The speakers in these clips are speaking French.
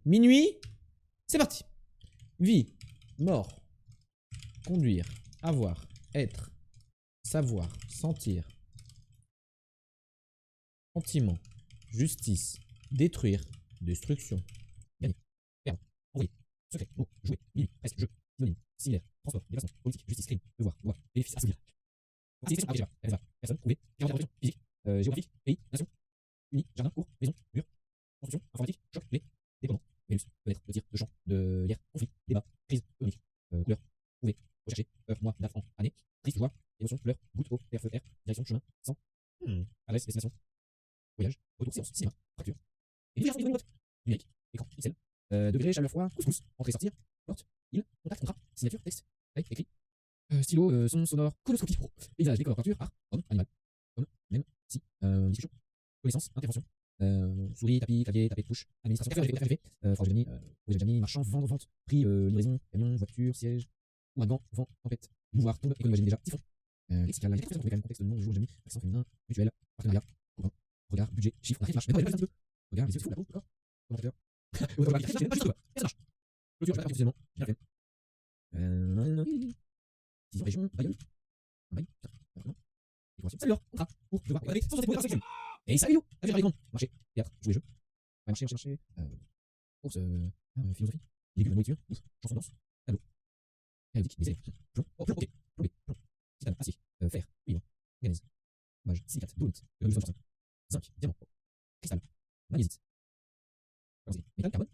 Minuit. C'est parti. Vie, mort, conduire, avoir, être, savoir, sentir, sentiment, justice, détruire, destruction, gagner, perdre, envoyer, secret, mot, jouer, minuit, presque, jeu, synonyme, similaire, transport, déplacement, politique, justice, crime, devoir, loi, bénéfice, assouvir. Participation, personne, trouver, physique, géographique, pays, nation, uni, jardin, cours, maison, mur, construction, informatique, choc, clé, dépendant, Mélus, fenêtre, de tir, de champ, de guerre, conflit, débat, crise, économique, couleur, trouver, rechercher, heure, mois, date, an, année, triste, joie, émotion, fleur, goutte, eau, terre, feu, air, direction, chemin, sang, adresse, destination, voyage, retour, séance, cinéma, fracture, éducation, note, numérique, écran, pixel, degré, chaleur, froid, couscous, entrée, sortir, porte, île, contact, contrat, signature, texte, taille, écrit, stylo, son sonore, conoscopie pro, paysage, décor, peinture, art, homme, animal, homme, même, si, discussion, connaissance, intervention, souris, tapis, clavier, tapis de touche, administration, café, forage Gemini, marchand, vendre, vente, prix, livraison, camion, voiture, siège, ouragan, vent, tempête, mouvoir, tombe, économie, déjà, typhon, lexical, la quand même, contexte, nom, jour, Gemini, accent féminin, mutuel, partenariat, copain, regard, budget, chiffre, on marche, mais pas un peu, regard, les yeux, la peau, d'accord, commentateur, pas juste quoi, ça marche, clôture, je précisément, j'ai la flemme, région, Bayonne, Baye, salut, contrat, cours, devoir, regarder, sans arrêter, section. Et salut, avec la grande, marché, théâtre, jouer, jeu, marché, course, philosophie, légumes, nourriture, chanson, danse, tableau, périodique, des élèves, plomb, ok, plombé, plomb, titane, acier, fer, cuivre, manganèse, mage, silicate, dolomite, zinc, diamant, cristal, magnésie, métal, carbone,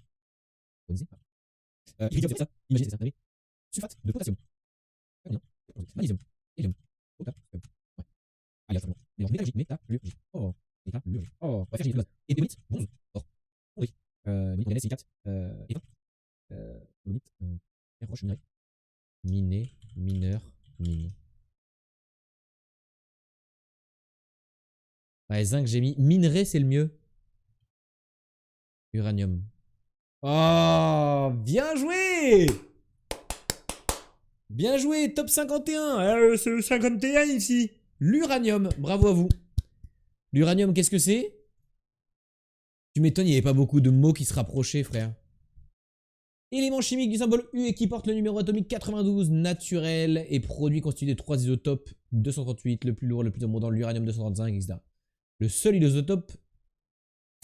carbonisé, iridium, c'est ça, imaginez, c'est ça, sulfate de potassium, magnésium, hélium, potassium, ouais, aléatoirement, mélange métallurgie, métallurgie, on va faire génie de base, et bétonite, bronze, or, fonderie, manganèse, silicate, étain, dolomite, fer, roche, minerai, miné, mineur, mine. Ouais, zinc, j'ai mis. Minerai, c'est le mieux. Uranium. Oh, bien joué! Bien joué, top 51. C'est le 51 ici. L'uranium, bravo à vous. L'uranium, qu'est-ce que c'est? Tu m'étonnes, il n'y avait pas beaucoup de mots qui se rapprochaient, frère. Élément chimique du symbole U et qui porte le numéro atomique 92, naturel et produit constitué de 3 isotopes 238, le plus lourd, le plus abondant, l'uranium 235, etc. Le seul isotope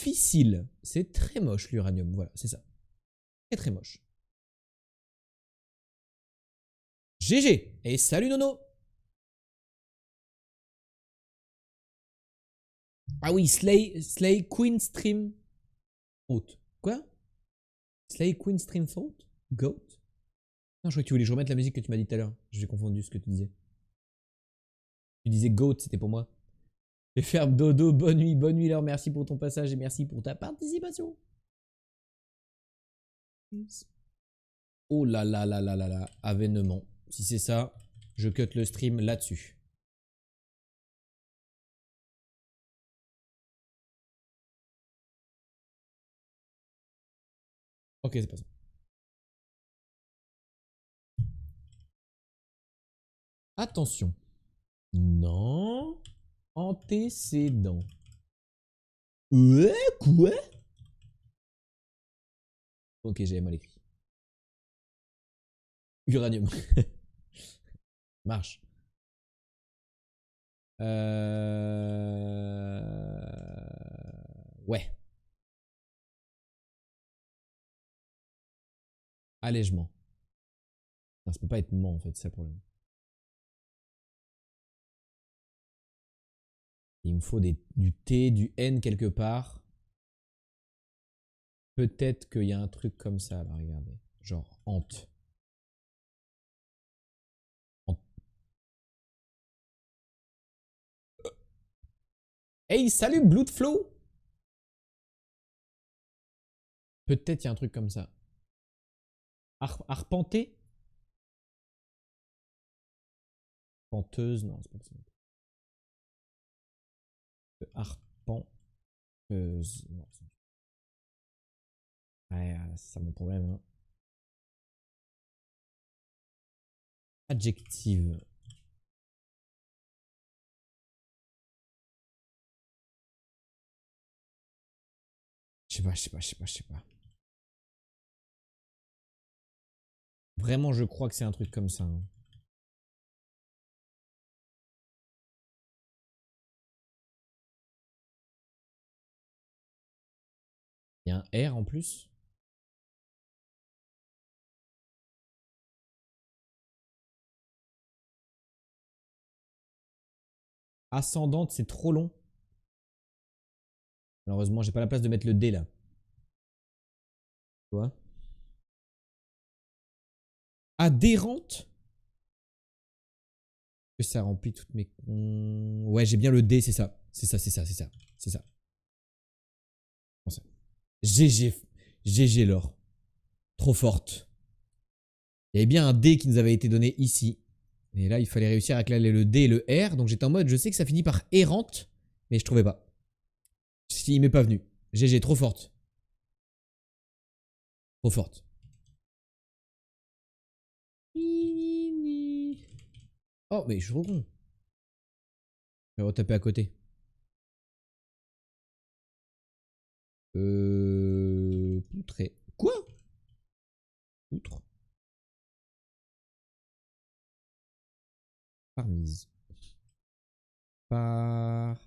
fissile. C'est très moche l'uranium, voilà, c'est ça. Très très moche. GG et salut Nono. Ah oui, Slay Queen Stream Thought. Quoi? Slay Queen Stream Thought? Goat? Non, je crois que tu voulais que je remette la musique que tu m'as dit tout à l'heure. J'ai confondu ce que tu disais. Tu disais Goat, c'était pour moi. Et faire dodo, bonne nuit Laure, merci pour ton passage et merci pour ta participation. Oh là là là là là là, avènement. Si c'est ça, je cut le stream là-dessus. Ok, c'est pas ça. Attention. Non. Antécédent. Ouais, quoi? Ok, j'ai mal écrit. Uranium. Marche. Ouais. Allègement. Non, ça peut pas être ment en fait, c'est ça le problème. Il me faut du T, du N quelque part. Peut-être qu'il y a un truc comme ça là, regardez. Genre hante. Hey, salut Bloodflow. Peut-être il y a un truc comme ça. Arpenter. Penteuse, non, c'est pas ça. Arpenteuse. Non, ouais, c'est ça mon problème. Hein. Adjective. Je sais pas. Vraiment, je crois que c'est un truc comme ça. Hein. Il y a un R en plus. Ascendante, c'est trop long. Malheureusement, j'ai pas la place de mettre le D là. Tu vois? Adhérente? Que ça remplit toutes mes... Ouais, j'ai bien le D, c'est ça. C'est ça, c'est ça, c'est ça. C'est ça. GG. GG l'or. Trop forte. Il y avait bien un D qui nous avait été donné ici. Et là, il fallait réussir à claler le D et le R. Donc j'étais en mode, je sais que ça finit par errante. Mais je trouvais pas. Il m'est pas venu. GG, trop forte. Trop forte. Oh, mais je suis trop con. Je vais retaper à côté. Poutré. Quoi? Poutre. Parmise. Par.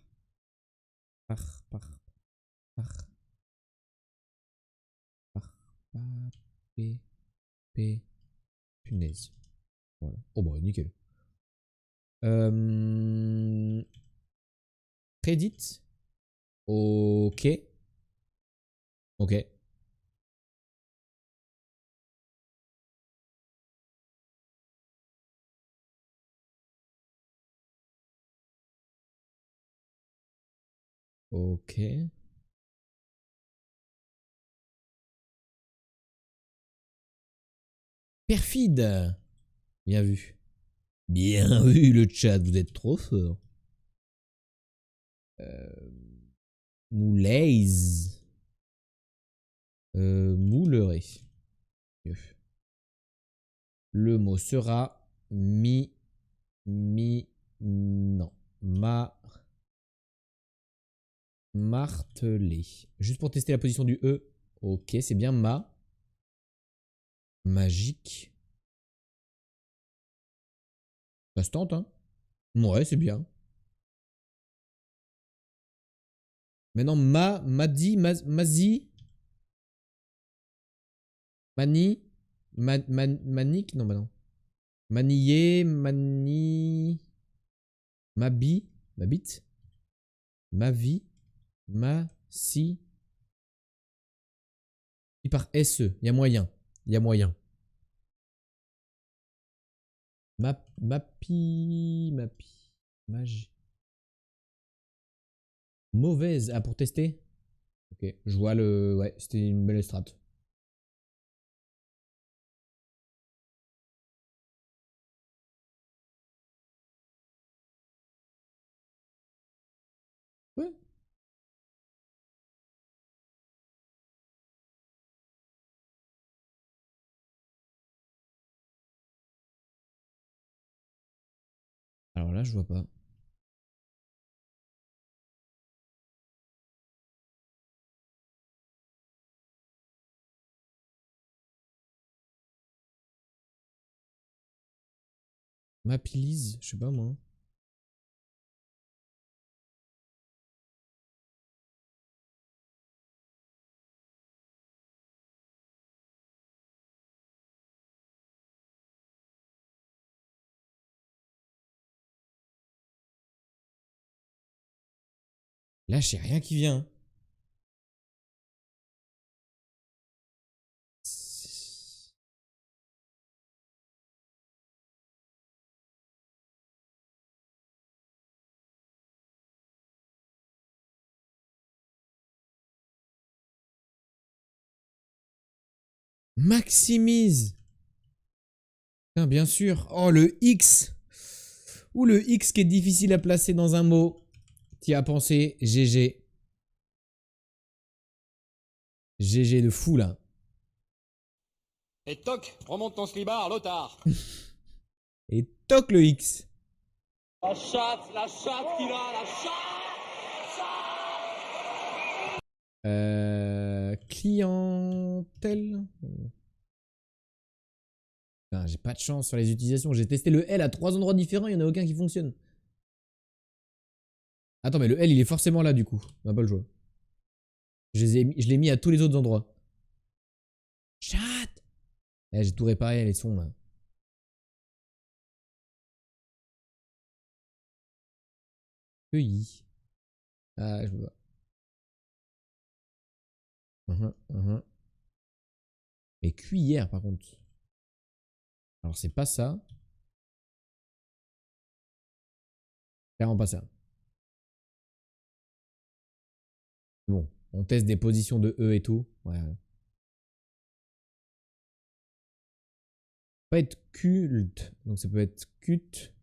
Par. Par. Par. Par. Par. P. P. Punaise. Voilà. Oh bah nickel. Crédit. Ok. Ok. Ok. Perfide. Bien vu. Bien vu le chat, vous êtes trop fort. Moulaise. Mouleray. Mieux. Le mot sera non. Martelé. Juste pour tester la position du E. Ok, c'est bien magique. Ça se tente, hein. Ouais, c'est bien. Maintenant, mazi, mani, manique, non, bah non. Manier, mabite, ma vie, si. Par SE, il y a moyen. Il y a moyen. Mapi. Magie. Mauvaise. Ah, pour tester. Ok, je vois le... Ouais, c'était une belle strat. Ouais. Alors là, je vois pas. Mapilise, je sais pas moi. Là, j'ai rien qui vient. Maximise. Putain, bien sûr. Oh, le X. Ou le X qui est difficile à placer dans un mot. T'y as pensé. GG. GG de fou, là. Et toc, remonte ton slibard, Lothar. Et toc le X. La chatte qu'il a, la chatte. Clientèle. Putain, j'ai pas de chance sur les utilisations. J'ai testé le L à 3 endroits différents, il n'y en a aucun qui fonctionne. Attends, mais le L, il est forcément là, du coup. On n'a pas le choix. Je l'ai mis à tous les autres endroits. Chat. Eh, j'ai tout réparé, les sons, là. EI. Ah, je vois. Mais cuillère, par contre. Alors, c'est pas ça. Clairement pas ça. Bon, on teste des positions de E et tout. Ouais. Ça peut être culte. Donc, ça peut être cut.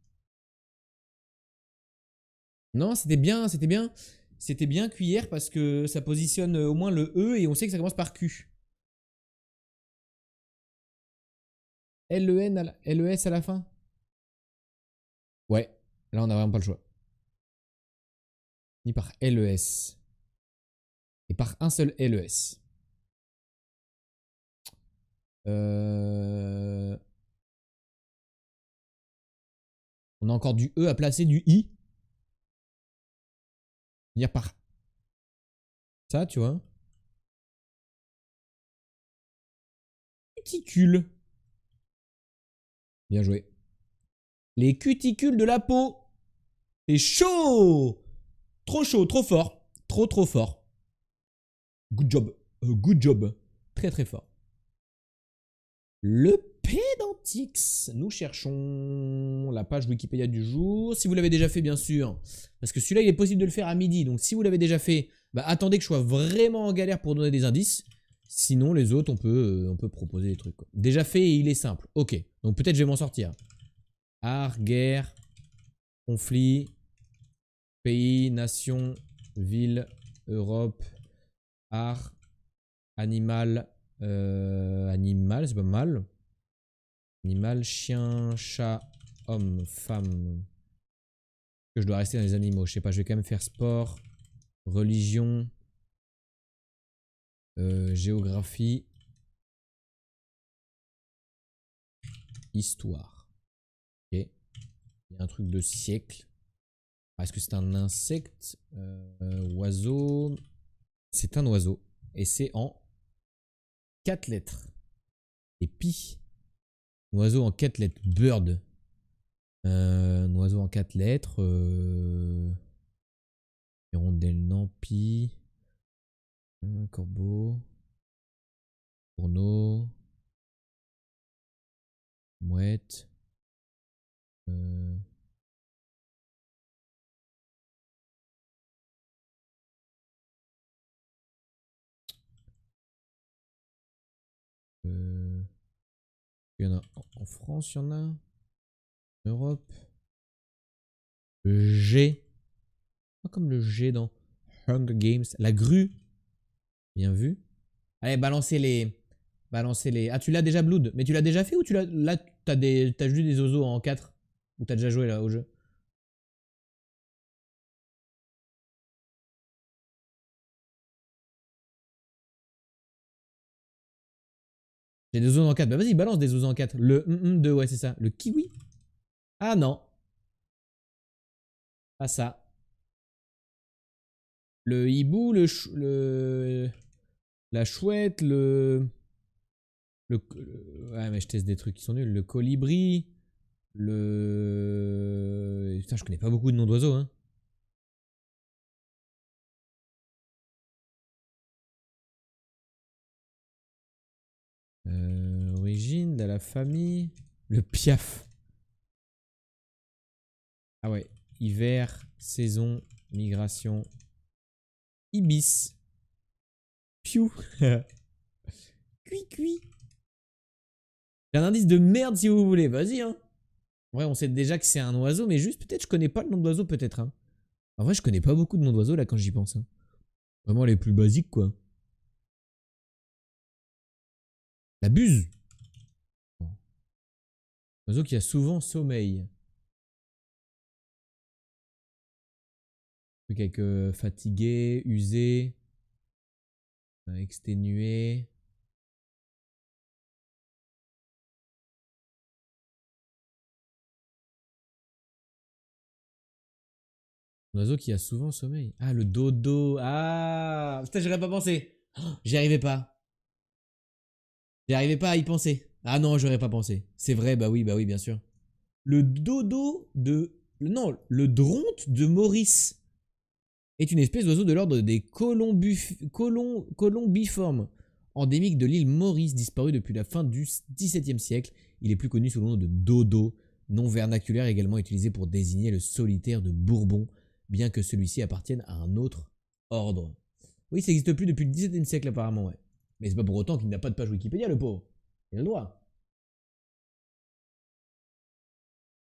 Non, c'était bien, c'était bien. C'était bien cuillère parce que ça positionne au moins le E et on sait que ça commence par Q. L-E-N, L-E-S à la fin. Ouais, là on a vraiment pas le choix. Ni par L-E-S. Et par un seul L-E-S. On a encore du E à placer, du I. Venir par ça, tu vois. Cuticule. Bien joué. Les cuticules de la peau. C'est chaud. Trop chaud, trop fort. Trop, trop fort. Good job. Good job. Très, très fort. Le Pédantix. Nous cherchons la page Wikipédia du jour. Si vous l'avez déjà fait, bien sûr. Parce que celui-là, il est possible de le faire à midi. Donc, si vous l'avez déjà fait, bah, attendez que je sois vraiment en galère pour donner des indices. Sinon, les autres, on peut proposer des trucs, quoi. Déjà fait et il est simple. Ok. Donc, peut-être je vais m'en sortir. Art, guerre, conflit, pays, nation, ville, Europe, art, animal. Animal, c'est pas mal. Animal, chien, chat, homme, femme. Que je dois rester dans les animaux. Je sais pas, je vais quand même faire sport, religion, géographie, histoire. Ok. Il y a un truc de siècle. Est-ce que c'est un insecte? Oiseau. C'est un oiseau. Et c'est en 4 lettres. Et pi. Un oiseau en 4 lettres. Bird. Un oiseau en 4 lettres. Hirondelle, non. Pi. Un corbeau. Fourneau. Mouette. Euh, il y en a en France, il y en a. En Europe. Le G. Pas comme le G dans Hunger Games. La grue. Bien vu. Allez, balancez les. Balancez les. Ah, tu l'as déjà, Blood. Mais tu l'as déjà fait ou tu l'as. Là, t'as juste des oiseaux en 4. Ou t'as déjà joué là au jeu? J'ai des oiseaux en 4. Bah vas-y, balance des oiseaux en 4. Le 2, ouais, c'est ça. Le kiwi. Ah non. Pas ça. Le hibou, la chouette, ouais, mais je teste des trucs qui sont nuls. Le colibri. Putain, je connais pas beaucoup de noms d'oiseaux, hein. Origine, de la famille. Le piaf. Ah ouais. Hiver, saison, migration. Ibis. Piou. Cui cui. J'ai un indice de merde si vous voulez. Vas-y, hein. En vrai, on sait déjà que c'est un oiseau, mais juste peut-être je connais pas le nom d'oiseau, peut-être, hein. En vrai, je connais pas beaucoup de noms d'oiseaux là quand j'y pense, hein. Vraiment les plus basiques, quoi. La buse. Oiseau qui a souvent sommeil. Truc avec fatigué, usé, exténué. Un oiseau qui a souvent sommeil. Ah, le dodo. Ah, putain, j'aurais pas pensé. J'y arrivais pas. J'y arrivais pas à y penser. Ah non, j'aurais pas pensé. C'est vrai, bah oui, bien sûr. Le dodo de... Non, le dronte de Maurice est une espèce d'oiseau de l'ordre des colombiformes, endémique de l'île Maurice, disparu depuis la fin du XVIIe siècle. Il est plus connu sous le nom de dodo, nom vernaculaire également utilisé pour désigner le solitaire de Bourbon, bien que celui-ci appartienne à un autre ordre. Oui, ça n'existe plus depuis le XVIIe siècle apparemment, ouais. Mais c'est pas pour autant qu'il n'a pas de page Wikipédia, le pauvre. Il a le droit.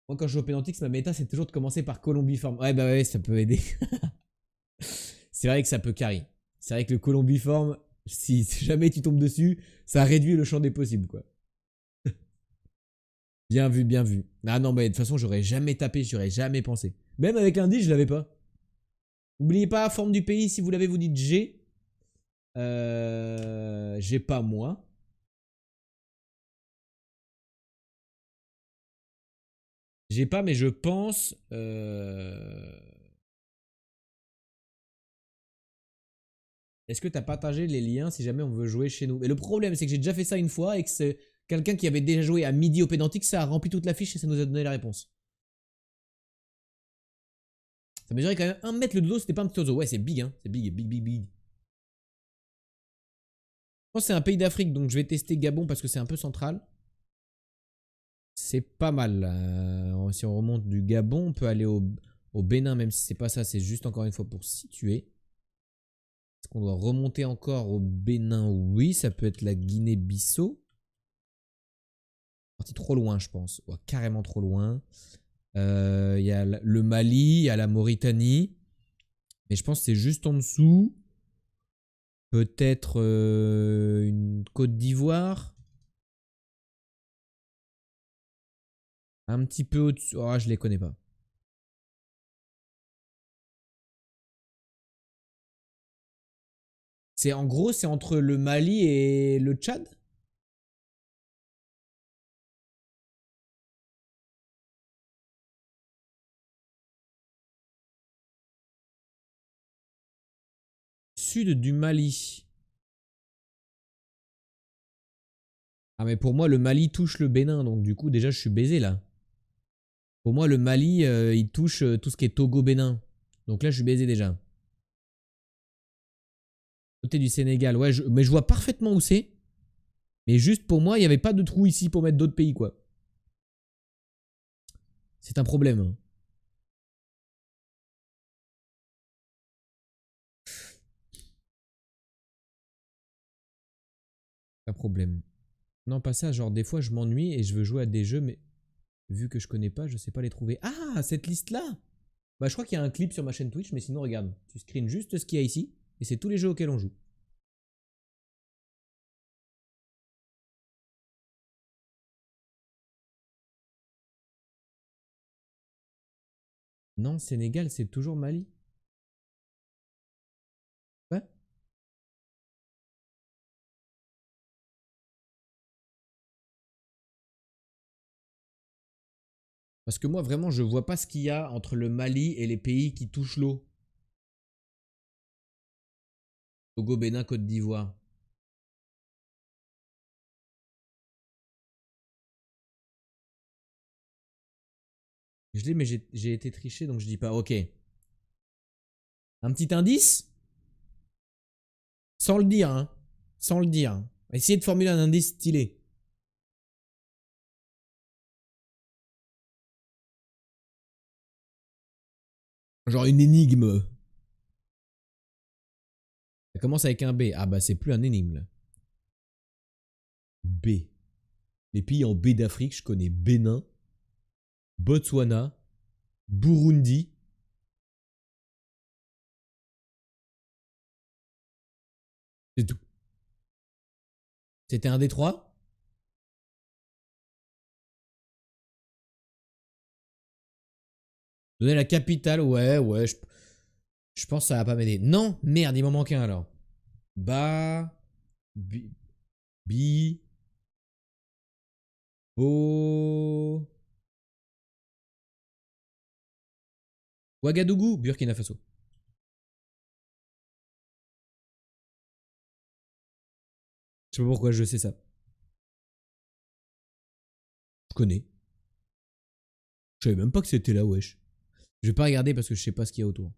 Moi, quand je joue au Pénantix, ma méta, c'est toujours de commencer par colombiforme. Ouais, bah ouais, ça peut aider. C'est vrai que ça peut carry. C'est vrai que le colombiforme, si jamais tu tombes dessus, ça réduit le champ des possibles, quoi. Bien vu, bien vu. Ah non, mais de toute façon, j'aurais jamais tapé, j'aurais jamais pensé. Même avec l'indice, je l'avais pas. N'oubliez pas, forme du pays, si vous l'avez, vous dites G. J'ai pas moi. J'ai pas, mais je pense. Est-ce que tu as partagé les liens si jamais on veut jouer chez nous? Mais le problème, c'est que j'ai déjà fait ça une fois et que c'est quelqu'un qui avait déjà joué à midi au Pédantique, ça a rempli toute la fiche et ça nous a donné la réponse. Ça mesurait quand même 1 mètre le dodo, c'était pas un petit oiseau. Ouais, c'est big, hein. C'est big, big, big, big. Je pense que c'est un pays d'Afrique, donc je vais tester Gabon parce que c'est un peu central. C'est pas mal. Si on remonte du Gabon, on peut aller au Bénin, même si c'est pas ça, c'est juste encore une fois pour situer. Est-ce qu'on doit remonter encore au Bénin? Oui, ça peut être la Guinée-Bissau. Parti trop loin, je pense. Ouais, carrément trop loin. Il y a le Mali, il y a la Mauritanie. Mais je pense que c'est juste en dessous. Peut-être une Côte d'Ivoire. Un petit peu au-dessus. Oh, je les connais pas. C'est en gros, c'est entre le Mali et le Tchad. Sud du Mali. Ah mais pour moi, le Mali touche le Bénin, donc du coup déjà je suis baisé là. Pour moi, le Mali, il touche tout ce qui est Togo-Bénin. Donc là, je suis baisé déjà. Côté du Sénégal, ouais, mais je vois parfaitement où c'est. Mais juste pour moi, il n'y avait pas de trou ici pour mettre d'autres pays, quoi. C'est un problème, hein. Un problème. Non, pas ça, genre des fois je m'ennuie et je veux jouer à des jeux, mais vu que je connais pas, je sais pas les trouver. Ah, cette liste-là. Bah je crois qu'il y a un clip sur ma chaîne Twitch, mais sinon regarde, tu screens juste ce qu'il y a ici, et c'est tous les jeux auxquels on joue. Non, Sénégal, c'est toujours Mali. Ouais. Parce que moi, vraiment, je vois pas ce qu'il y a entre le Mali et les pays qui touchent l'eau. Togo, Bénin, Côte d'Ivoire. Je l'ai, mais j'ai été triché, donc je dis pas. Ok. Un petit indice? Sans le dire, hein. Sans le dire. Essayez de formuler un indice stylé. Genre une énigme. Ça commence avec un B. Ah bah c'est plus un énigme. B. Les pays en B d'Afrique, je connais Bénin, Botswana, Burundi. C'est tout. C'était un des trois? Donner la capitale, ouais, ouais. Je pense que ça va pas m'aider. Non, merde, il m'en manque un alors. Ba. Bi. Bi. Bo. Ouagadougou, Burkina Faso. Je sais pas pourquoi je sais ça. Je connais. Je savais même pas que c'était là, wesh. Je vais pas regarder parce que je sais pas ce qu'il y a autour.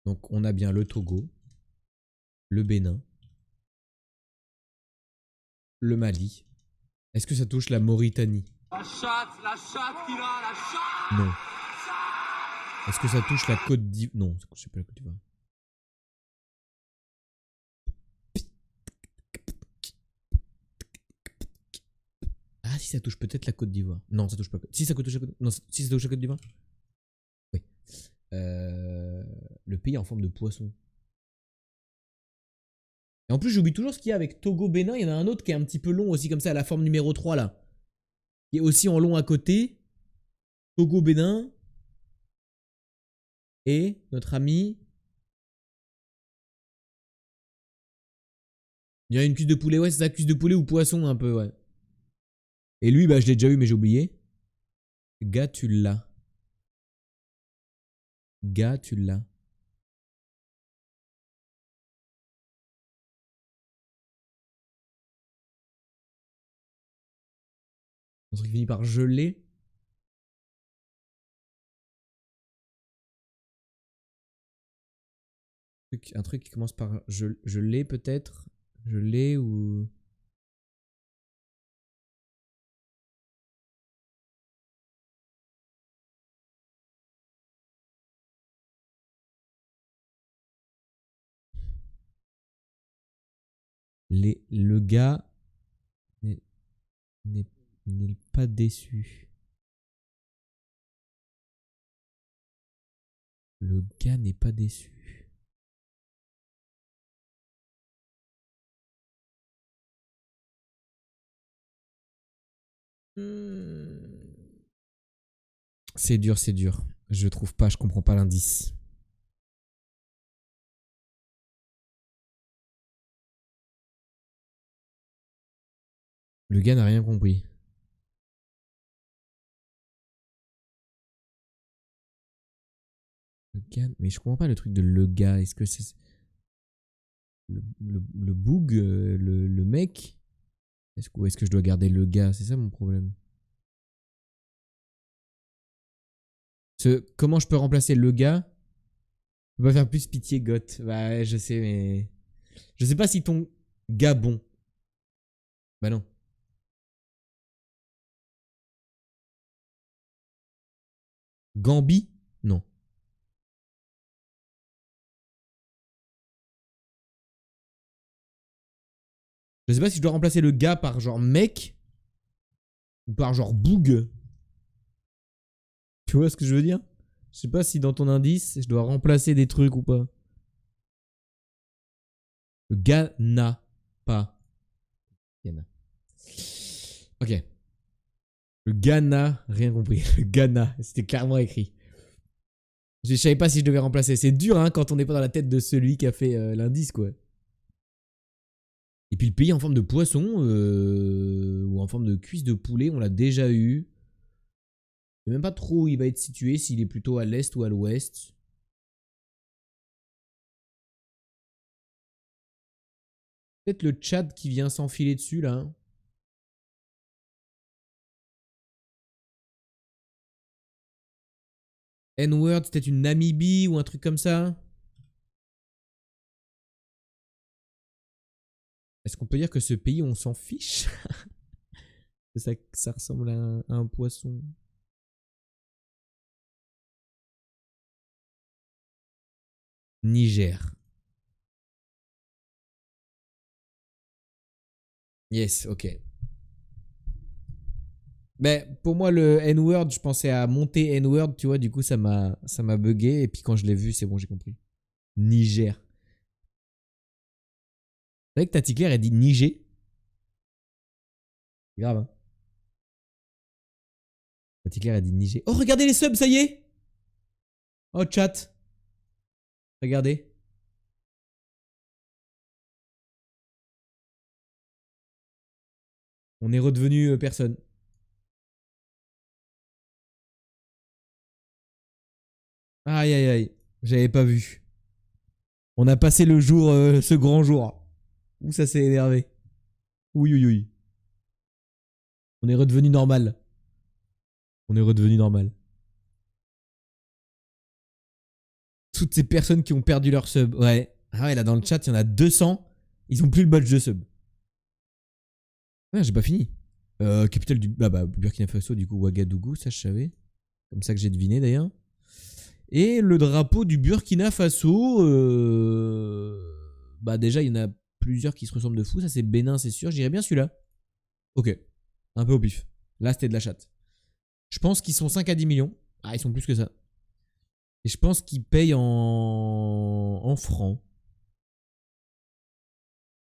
Donc on a bien le Togo, le Bénin, le Mali. Est-ce que ça touche la Mauritanie? La chatte qu'il a, la chatte. Non. Est-ce que ça touche la Côte d'Ivoire? Non, je sais pas la Côte d'Ivoire. Ah si, ça touche peut-être la Côte d'Ivoire. Non, ça touche pas. Si ça touche la Côte. Non, si ça touche la Côte d'Ivoire. Oui. Le pays en forme de poisson. Et en plus, j'oublie toujours ce qu'il y a avec Togo-Bénin. Il y en a un autre qui est un petit peu long aussi, comme ça, à la forme numéro 3 là. Qui est aussi en long à côté. Togo-Bénin. Et notre ami. Il y a une cuisse de poulet. Ouais, c'est ça, cuisse de poulet ou poisson un peu, ouais. Et lui, bah, je l'ai déjà eu, mais j'ai oublié. Gatula. Gatula. Un truc qui finit par geler. Un truc qui commence par geler peut-être. Geler ou. Le gars n'est pas déçu. Le gars n'est pas déçu. C'est dur, c'est dur. Je trouve pas, je comprends pas l'indice. Le gars n'a rien compris. Le gars, mais je comprends pas le truc de le gars. Est-ce que c'est le boug, le mec? Ou est-ce que je dois garder le gars? C'est ça mon problème. Comment je peux remplacer le gars? Je peux pas faire plus pitié, Goth. Bah ouais, je sais, mais. Je sais pas si ton gars bon. Bah non. Gambie? Non. Je sais pas si je dois remplacer le gars par genre mec ou par genre boug. Tu vois ce que je veux dire? Je sais pas si dans ton indice, je dois remplacer des trucs ou pas. Le gars n'a pas. Ghana. Ok. Le gars n'a rien compris. Le Ghana, c'était clairement écrit. Je savais pas si je devais remplacer. C'est dur hein, quand on n'est pas dans la tête de celui qui a fait l'indice quoi. Et puis le pays en forme de poisson ou en forme de cuisse de poulet, on l'a déjà eu. Je sais même pas trop où il va être situé, s'il est plutôt à l'est ou à l'ouest. Peut-être le Tchad qui vient s'enfiler dessus là. N-word, c'est peut-être une Namibie ou un truc comme ça. Est-ce qu'on peut dire que ce pays, on s'en fiche? Ça ressemble à un poisson. Niger. Yes, ok. Mais pour moi, le N-word, je pensais à monter N-word, tu vois, du coup, ça m'a bugué. Et puis quand je l'ai vu, c'est bon, j'ai compris. Niger. C'est vrai que Tati Claire, elle dit Niger. C'est grave, hein. Tati Claire, elle dit Niger. Oh, regardez les subs, ça y est! Oh, chat. Regardez. On est redevenu personne. Aïe aïe aïe. J'avais pas vu. On a passé le jour, ce grand jour. Où ça s'est énervé. Oui oui oui. On est redevenu normal. On est redevenu normal. Toutes ces personnes qui ont perdu leur sub. Ouais. Ah ouais, là dans le chat, il y en a 200. Ils ont plus le badge de sub. Ouais, j'ai pas fini. Capitale du Burkina Faso, du coup, Ouagadougou, ça je savais. Comme ça que j'ai deviné d'ailleurs. Et le drapeau du Burkina Faso, bah déjà, il y en a plusieurs qui se ressemblent de fou. Ça, c'est Bénin, c'est sûr. J'irais bien celui-là. Ok. Un peu au pif. Là, c'était de la chatte. Je pense qu'ils sont 5 à 10 millions. Ah, ils sont plus que ça. Et je pense qu'ils payent en francs.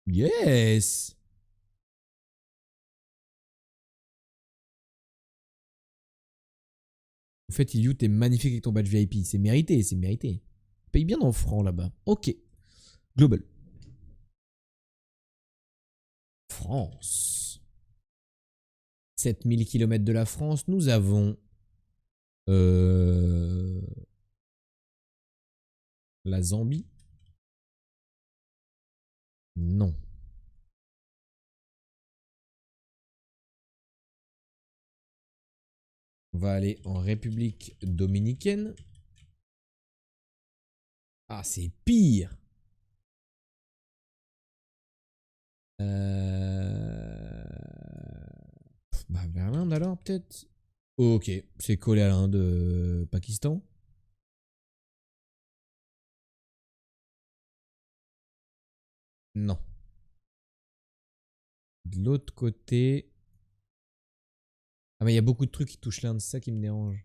Yes. En fait, Iliou, t'es magnifique avec ton badge VIP. C'est mérité, c'est mérité. Paye bien en francs là-bas. Ok. Global. France. 7000 km de la France, nous avons euh, la Zambie. Non. On va aller en République dominicaine. Ah, c'est pire. Bah, vers l'Inde alors, peut-être. Ok, c'est collé à l'Inde, Pakistan. Non. De l'autre côté. Ah, mais il y a beaucoup de trucs qui touchent l'Inde, c'est ça qui me dérange.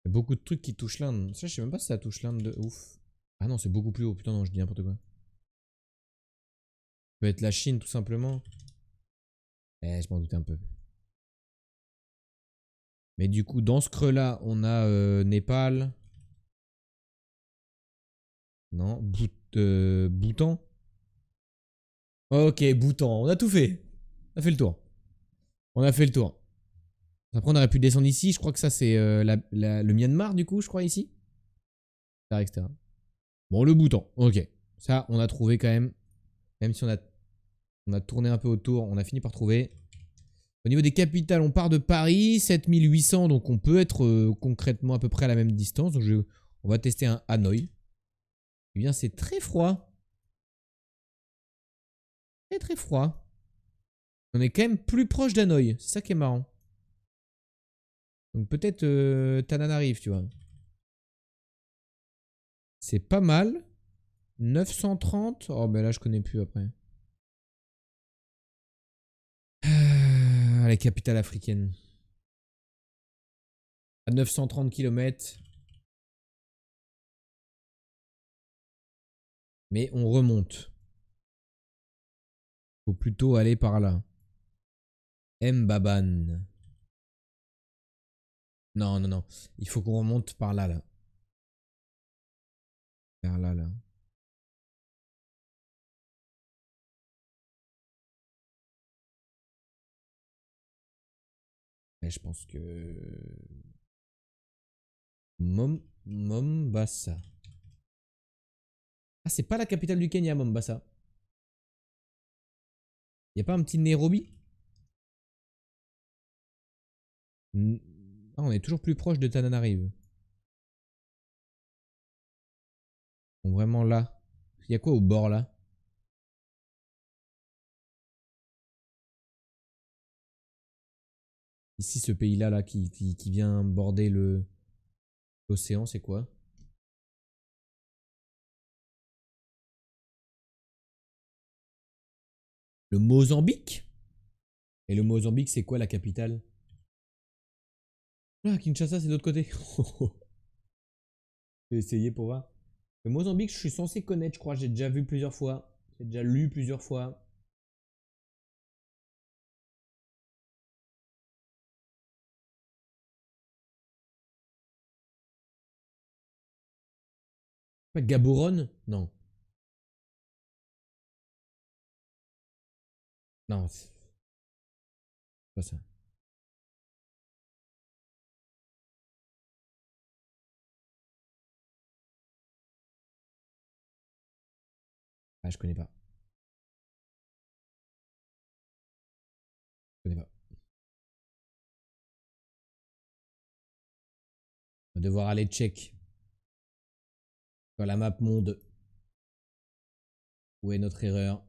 Il y a beaucoup de trucs qui touchent l'Inde. Ça, je sais même pas si ça touche l'Inde de ouf. Ah non, c'est beaucoup plus haut. Putain, non, je dis n'importe quoi. Ça peut être la Chine, tout simplement. Je m'en doutais un peu. Mais du coup, dans ce creux-là, on a Népal. Non, Bhoutan. Ok, Bhoutan. On a tout fait. On a fait le tour. On a fait le tour. Après, on aurait pu descendre ici. Je crois que ça, c'est le Myanmar, du coup, je crois, ici. Etc., etc. Bon, le Bhoutan. Ok. Ça, on a trouvé quand même. Même si on a tourné un peu autour, on a fini par trouver. Au niveau des capitales, on part de Paris, 7800, donc on peut être concrètement à peu près à la même distance. Donc on va tester un Hanoï. Eh bien, c'est très froid. Très très froid. On est quand même plus proche d'Hanoï. C'est ça qui est marrant. Donc peut-être Tananarive, tu vois. C'est pas mal. 930. Oh, ben là, je connais plus après. Les capitales africaines. À 930 km. Mais on remonte. Faut plutôt aller par là. Mbaban. Non, non, non. Il faut qu'on remonte par là, là. Vers là, là. Et je pense que... Mombasa. Ah, c'est pas la capitale du Kenya, Mombasa. Y a pas un petit Nairobi? Ah, on est toujours plus proche de Tananarive. Donc vraiment là. Il y a quoi au bord là? Ici, ce pays-là là, qui vient border l'océan, c'est quoi? Le Mozambique? Et le Mozambique, c'est quoi la capitale? Ah, Kinshasa, c'est de l'autre côté. Je vais essayer pour voir. Le Mozambique, je suis censé connaître, je crois. J'ai déjà vu plusieurs fois. J'ai déjà lu plusieurs fois. Pas Gaborone? Non. Non, c'est pas ça. Ah, je connais pas. Je connais pas. On va devoir aller check sur la map monde. Où est notre erreur?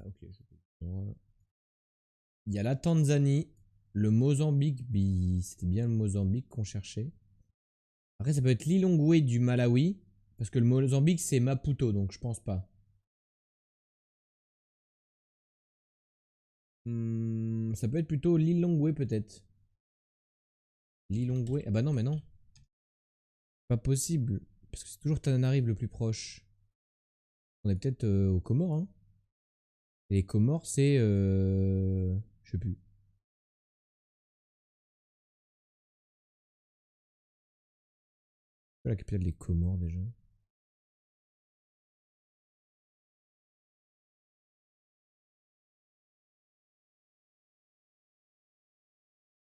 Ok, il y a la Tanzanie, le Mozambique. C'était bien le Mozambique qu'on cherchait. Après, ça peut être Lilongwe du Malawi. Parce que le Mozambique, c'est Maputo, donc je pense pas. Ça peut être plutôt Lilongwe, peut-être. Lilongwe. Ah bah non, mais non. Pas possible. Parce que c'est toujours Tananarive le plus proche. On est peut-être aux Comores, hein. Et les Comores, c'est. Je sais plus. C'est quoi la capitale des Comores déjà?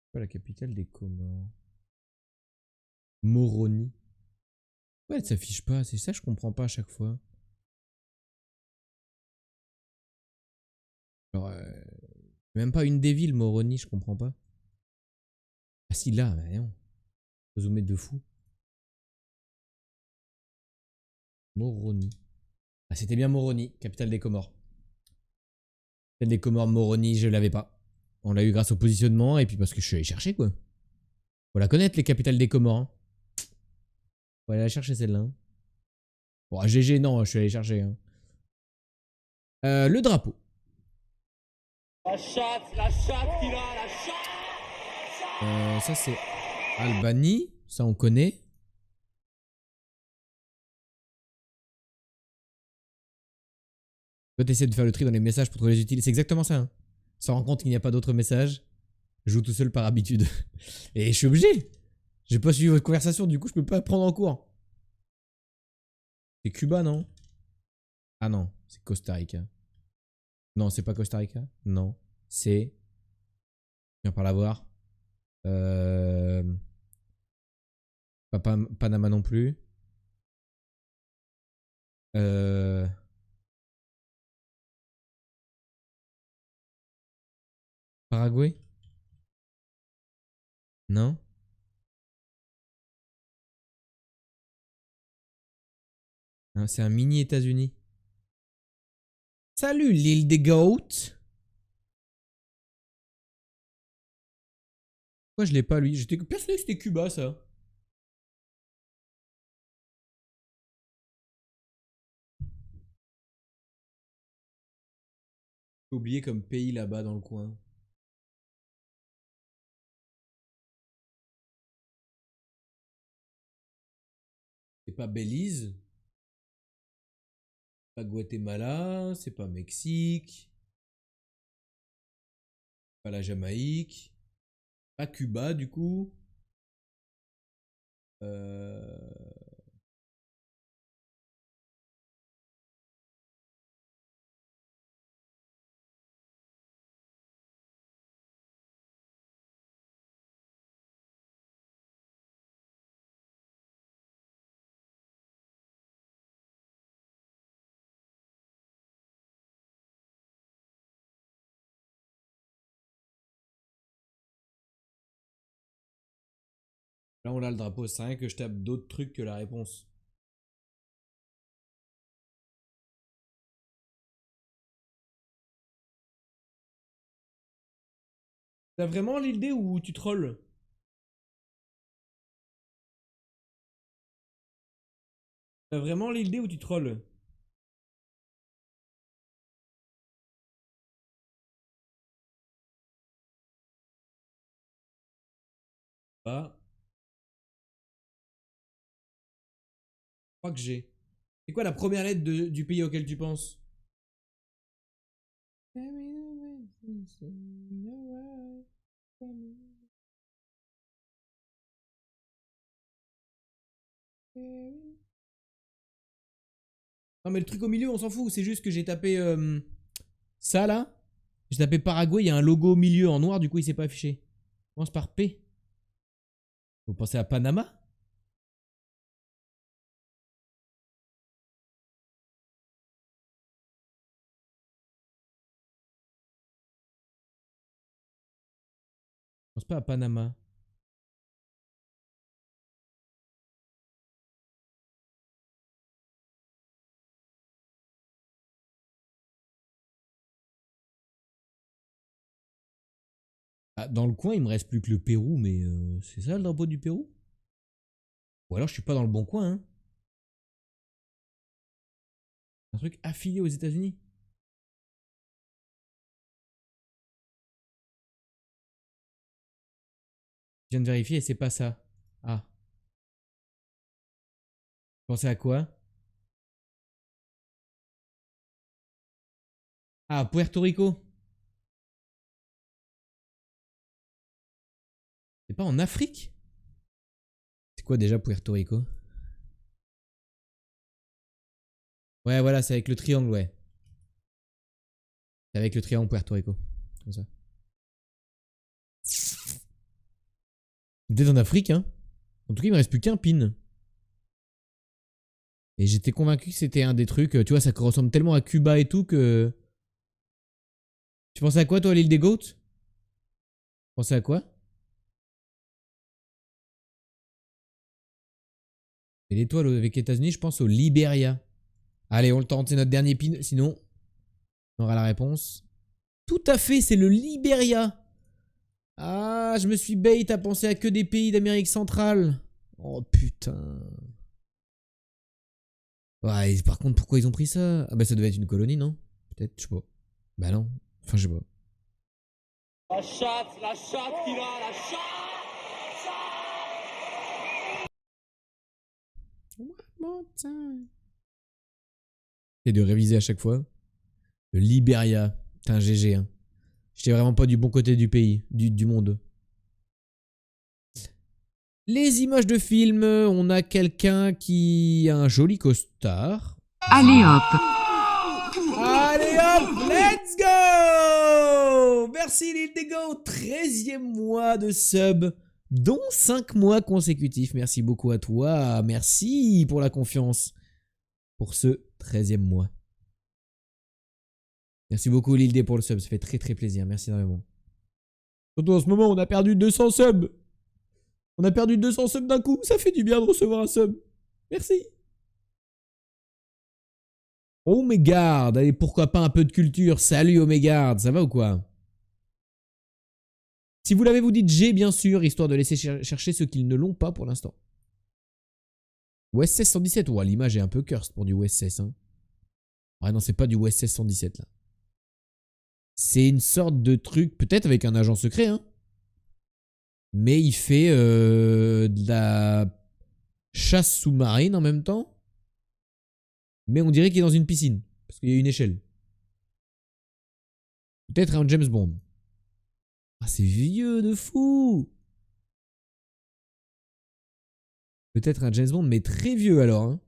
C'est quoi la capitale des Comores? Moroni. Ouais, elle s'affiche pas. C'est ça, je comprends pas à chaque fois. Genre, même pas une des villes, Moroni, je comprends pas. Ah si, là, mais non. Faut zoomer de fou. Moroni. Ah, c'était bien Moroni, capitale des Comores. Capitale des Comores, Moroni, je l'avais pas. On l'a eu grâce au positionnement et puis parce que je suis allé chercher, quoi. Faut la connaître, les capitales des Comores, hein. Faut aller la chercher, celle-là, hein. Bon, GG, non, je suis allé chercher, hein. Le drapeau. La chatte qu'il a, la chatte. Ça, c'est Albanie. Ça, on connaît. Toi, t'essaies de faire le tri dans les messages pour trouver les utiles. C'est exactement ça, hein. Ça rend compte qu'il n'y a pas d'autres messages. Je joue tout seul par habitude. Et je suis obligé. J'ai pas suivi votre conversation, du coup, je peux pas prendre en cours. C'est Cuba, non? Ah non, c'est Costa Rica. Non, c'est pas Costa Rica. Non. C'est. Viens par la voir. Euh... Panama non plus. Euh... Paraguay? Non. Hein, c'est un mini États-Unis. Salut l'île des Goats. Pourquoi je l'ai pas lui? J'étais persuadé que c'était Cuba ça. J'ai oublié comme pays là-bas dans le coin. C'est pas Belize, pas Guatemala, c'est pas Mexique, pas la Jamaïque, pas Cuba du coup. Euh... Là on a le drapeau, c'est rien que je tape d'autres trucs que la réponse. T'as vraiment l'île D ou tu trolls? T'as vraiment l'île D ou tu trolls? Bah, je crois que j'ai. C'est quoi la première lettre du pays auquel tu penses? Non mais le truc au milieu, on s'en fout. C'est juste que j'ai tapé ça là. J'ai tapé Paraguay, il y a un logo au milieu en noir, du coup il s'est pas affiché. Commence par P. Vous pensez à Panama? Je pense pas à Panama. Ah, dans le coin, il me reste plus que le Pérou, mais c'est ça le drapeau du Pérou? Ou alors je suis pas dans le bon coin, hein. Un truc affilié aux États-Unis. Je viens de vérifier et c'est pas ça. Ah. Pensez à quoi? Ah, Puerto Rico. C'est pas en Afrique? C'est quoi déjà Puerto Rico? Ouais, voilà, c'est avec le triangle, ouais. C'est avec le triangle Puerto Rico. Comme ça. Peut-être en Afrique, hein. En tout cas, il me reste plus qu'un pin. Et j'étais convaincu que c'était un des trucs. Tu vois, ça ressemble tellement à Cuba et tout que. Tu pensais à quoi, toi, l'île des Goats? Tu pensais à quoi? Et l'étoile avec les États-Unis, je pense au Liberia. Allez, on le tente, c'est notre dernier pin. Sinon, on aura la réponse. Tout à fait, c'est le Liberia. Ah, je me suis bait à penser à que des pays d'Amérique centrale. Oh putain. Ouais, par contre, pourquoi ils ont pris ça? Ah bah ça devait être une colonie, non? Peut-être, je sais pas. Bah non. Enfin, je sais pas. La chatte qu'il a, la chatte. Et de réviser à chaque fois. Le Liberia. T'es un GG, hein. J'étais vraiment pas du bon côté du pays, du monde. Les images de film, on a quelqu'un qui a un joli costard. Allez hop. Allez hop, let's go! Merci l'île des Go, 13e mois de sub, dont 5 mois consécutifs. Merci beaucoup à toi, merci pour la confiance pour ce 13e mois. Merci beaucoup l'île des pour le sub, ça fait très très plaisir, merci énormément. Surtout en ce moment, on a perdu 200 subs. On a perdu 200 subs d'un coup, ça fait du bien de recevoir un sub. Merci. Oh Mégard, allez, pourquoi pas un peu de culture. Salut Omégard, ça va ou quoi? Si vous l'avez, vous dites G bien sûr, histoire de laisser chercher ceux qui ne l'ont pas pour l'instant. OSS 117, ouais, l'image est un peu cursed pour du OSS. Hein. Ouais, non, c'est pas du OSS 117 là. C'est une sorte de truc, peut-être avec un agent secret, hein. Mais il fait de la chasse sous-marine en même temps. Mais on dirait qu'il est dans une piscine, parce qu'il y a une échelle. Peut-être un James Bond. Ah, c'est vieux de fou! Peut-être un James Bond, mais très vieux alors. Hein.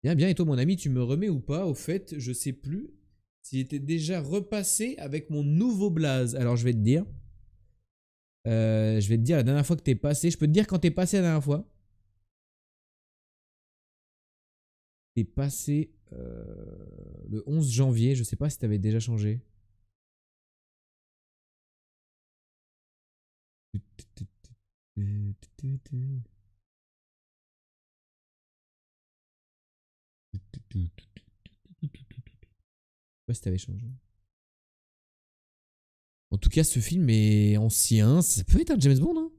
Bien, bien. Et toi, mon ami, tu me remets ou pas? Au fait, je sais plus s'il était déjà repassé avec mon nouveau blaze. Alors, je vais te dire. Je vais te dire la dernière fois que t'es passé. Je peux te dire quand t'es passé la dernière fois. T'es passé le 11 janvier. Je sais pas si t'avais déjà changé. Je sais pas si t'avais changé. En tout cas, ce film est ancien. Ça peut être un James Bond, hein,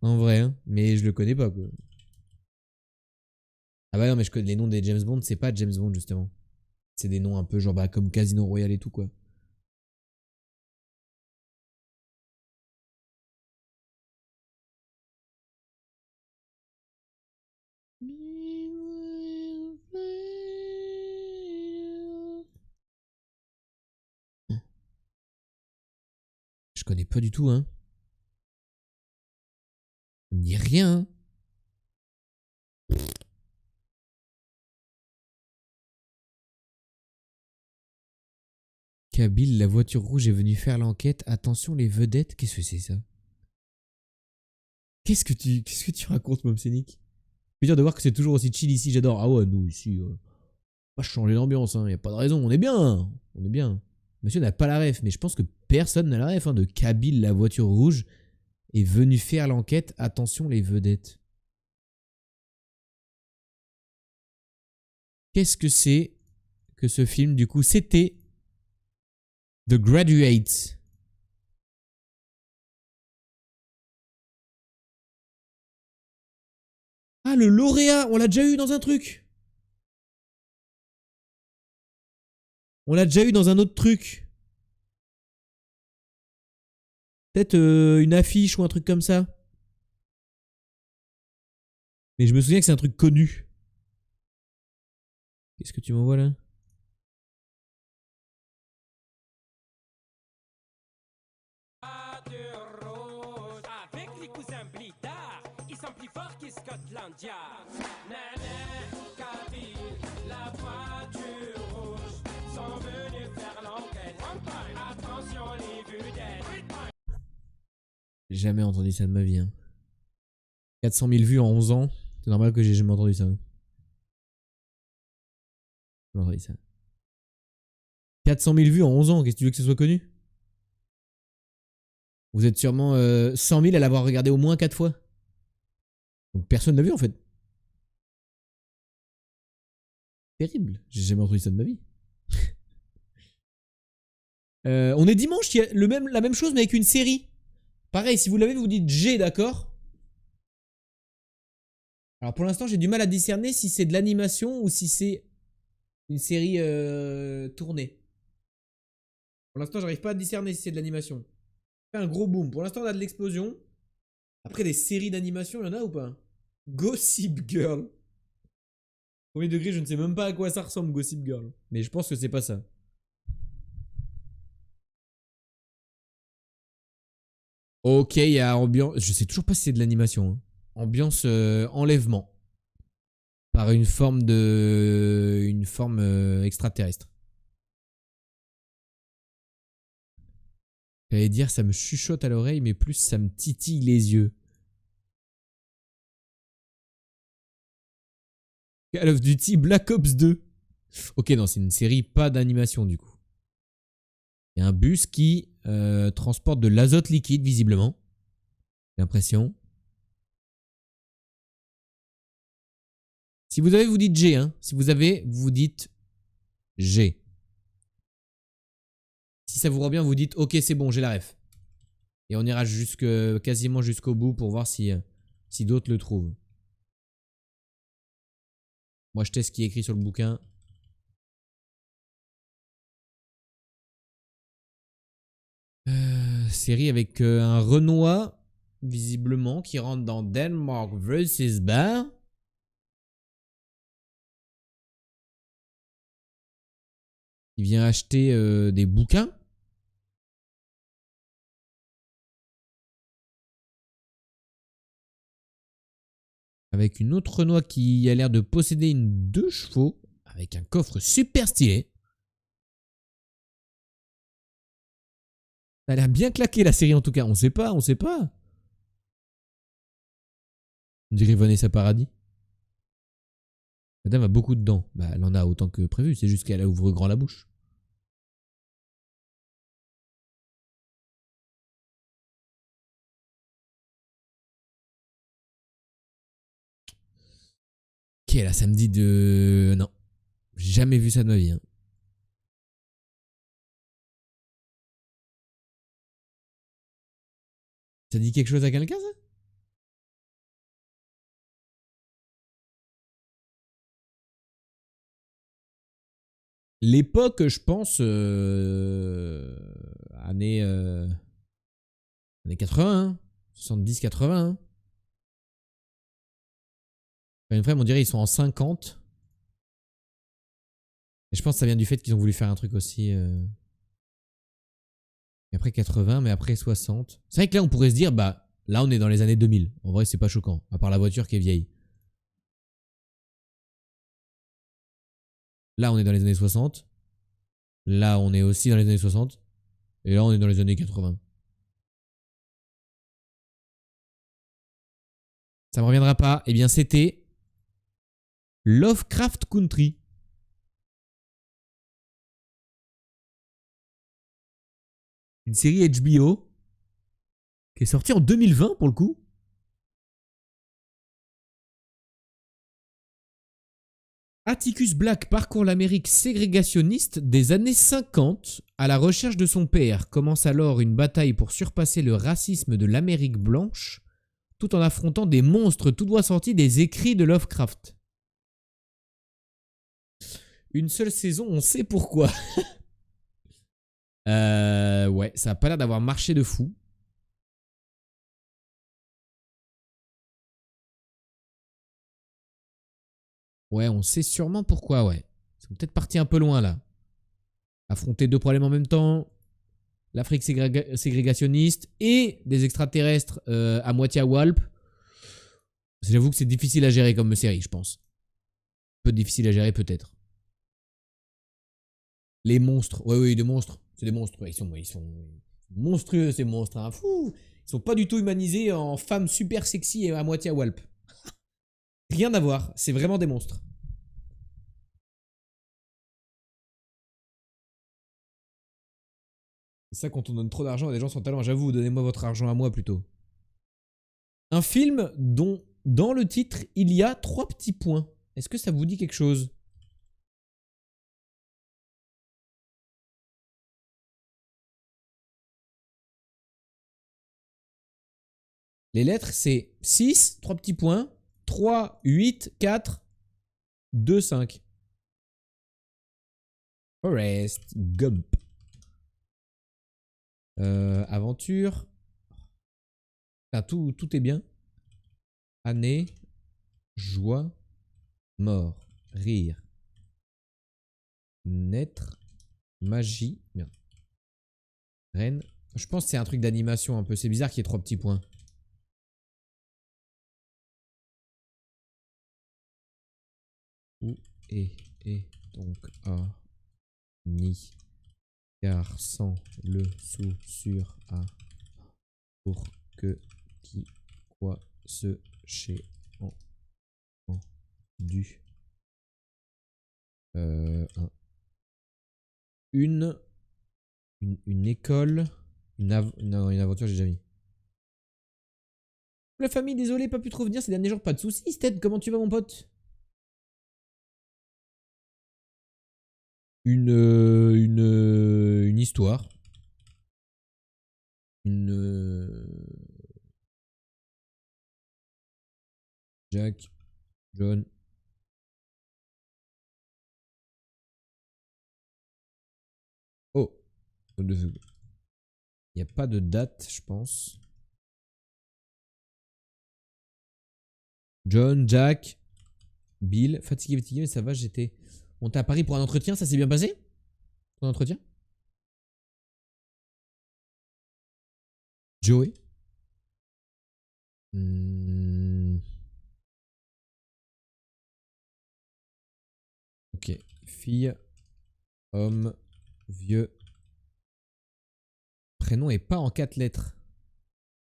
en vrai. Hein. Mais je le connais pas, quoi. Ah bah non, mais je connais les noms des James Bond. C'est pas James Bond, justement. C'est des noms un peu genre bah, comme Casino Royale et tout, quoi. Je connais pas du tout, hein. Ça me dit rien, hein. Kabyle, la voiture rouge est venue faire l'enquête. Attention les vedettes. Qu'est-ce que c'est ça? Qu'est-ce que tu racontes, Momsenic? Je veux dire de voir que c'est toujours aussi chill ici, j'adore. Ah ouais, nous ici, pas changer d'ambiance, hein, y a pas de raison, on est bien. On est bien. Monsieur n'a pas la ref, mais je pense que personne n'a la ref, hein, de Kabyle, la voiture rouge est venue faire l'enquête. Attention les vedettes. Qu'est-ce que c'est que ce film du coup? C'était The Graduate. Ah, le lauréat, on l'a déjà eu dans un truc. On l'a déjà eu dans un autre truc. Peut-être une affiche ou un truc comme ça. Mais je me souviens que c'est un truc connu. Qu'est-ce que tu m'envoies là? Avec les cousins Blitard, ils sont plus forts que Scotlandia. Nanan, Kabyle, la voiture rouge, sont venus faire l'enquête. Attention les vedettes. J'ai jamais entendu ça de ma vie. Hein. 400 000 vues en 11 ans. C'est normal que j'ai jamais entendu ça. Hein. J'ai jamais entendu ça. 400 000 vues en 11 ans, qu'est-ce que tu veux que ce soit connu? Vous êtes sûrement 100 000 à l'avoir regardé au moins 4 fois. Donc personne n'a vu en fait. Terrible, j'ai jamais entendu ça de ma vie. On est dimanche, il y a la même chose mais avec une série. Pareil, si vous l'avez, vous dites G, d'accord? Alors pour l'instant, j'ai du mal à discerner si c'est de l'animation ou si c'est une série tournée. Pour l'instant, j'arrive pas à discerner si c'est de l'animation. C'est un gros boom. Pour l'instant, on a de l'explosion. Après, des séries d'animation, il y en a ou pas? Gossip Girl. Premier degré, je ne sais même pas à quoi ça ressemble, Gossip Girl. Mais je pense que c'est pas ça. Ok, il y a ambiance. Je sais toujours pas si c'est de l'animation. Hein. Ambiance enlèvement. Par une forme extraterrestre. J'allais dire ça me chuchote à l'oreille, mais plus ça me titille les yeux. Call of Duty Black Ops 2. Ok, non, c'est une série, pas d'animation du coup. Il y a un bus qui transporte de l'azote liquide, visiblement. J'ai l'impression. Si vous avez, vous dites G. Hein. Si vous avez, vous dites G. Si ça vous rend bien, vous dites ok, c'est bon, j'ai la ref. Et on ira quasiment jusqu'au bout pour voir si d'autres le trouvent. Moi, je teste ce qui est écrit sur le bouquin. Série avec un Renoir, visiblement, qui rentre dans Denmark vs Bar. Il vient acheter des bouquins. Avec une autre Renoir qui a l'air de posséder une 2 chevaux. Avec un coffre super stylé. Ça a l'air bien claqué la série en tout cas. On sait pas, on sait pas. On dirait Vanessa Paradis. La dame a beaucoup de dents. Bah, elle en a autant que prévu. C'est juste qu'elle ouvre grand la bouche. Ok, là, ça me dit de... Non. J'ai jamais vu ça de ma vie. Hein. Ça dit quelque chose à quelqu'un, ça? L'époque, je pense, années 80, hein, 70-80. Hein. Mes frères, on dirait ils sont en 50. Et je pense que ça vient du fait qu'ils ont voulu faire un truc aussi... après 80, mais après 60. C'est vrai que là, on pourrait se dire, bah, là, on est dans les années 2000. En vrai, c'est pas choquant, à part la voiture qui est vieille. Là, on est dans les années 60. Là, on est aussi dans les années 60. Et là, on est dans les années 80. Ça me reviendra pas. Eh bien, c'était Lovecraft Country. Une série HBO qui est sortie en 2020 pour le coup. Atticus Black parcourt l'Amérique ségrégationniste des années 50 à la recherche de son père. Commence alors une bataille pour surpasser le racisme de l'Amérique blanche tout en affrontant des monstres tout droit sortis des écrits de Lovecraft. Une seule saison, on sait pourquoi. Ouais, ça a pas l'air d'avoir marché de fou. Ouais, on sait sûrement pourquoi, ouais. Ils sont peut-être partis un peu loin là. Affronter deux problèmes en même temps. L'Afrique ségrégationniste et des extraterrestres à moitié à Walp. J'avoue que c'est difficile à gérer comme série, je pense. Peu difficile à gérer peut-être. Les monstres. Ouais, oui, des monstres. C'est des monstres. Ouais, ils sont monstrueux, ces monstres. Hein. Fou. Ils sont pas du tout humanisés en femmes super sexy et à moitié à Walp. Rien à voir. C'est vraiment des monstres. C'est ça quand on donne trop d'argent à des gens sans talent. J'avoue, donnez-moi votre argent à moi plutôt. Un film dont dans le titre il y a 3 petits points. Est-ce que ça vous dit quelque chose? Les lettres c'est 6, 3 petits points, 3, 8, 4, 2, 5. Forrest Gump. Aventure. Ah, tout est bien. Année. Joie. Mort. Rire. Naître. Magie. Merde. Reine. Je pense que c'est un truc d'animation un peu. C'est bizarre qu'il y ait 3 petits points. Où est donc A ni car sans le sous sur A pour que qui quoi se chez en du une école non, une aventure j'ai déjà mis. La famille, désolé, pas pu trop venir ces derniers jours, pas de soucis. Sted, comment tu vas mon pote? Une histoire. Jack, John. Oh, il n'y a pas de date, je pense. John, Jack, Bill. Fatigué, mais ça va, j'étais. On t'a à Paris pour un entretien, ça s'est bien passé? Ton entretien? Joey. Ok. Fille, homme, vieux. Prénom est pas en 4 lettres.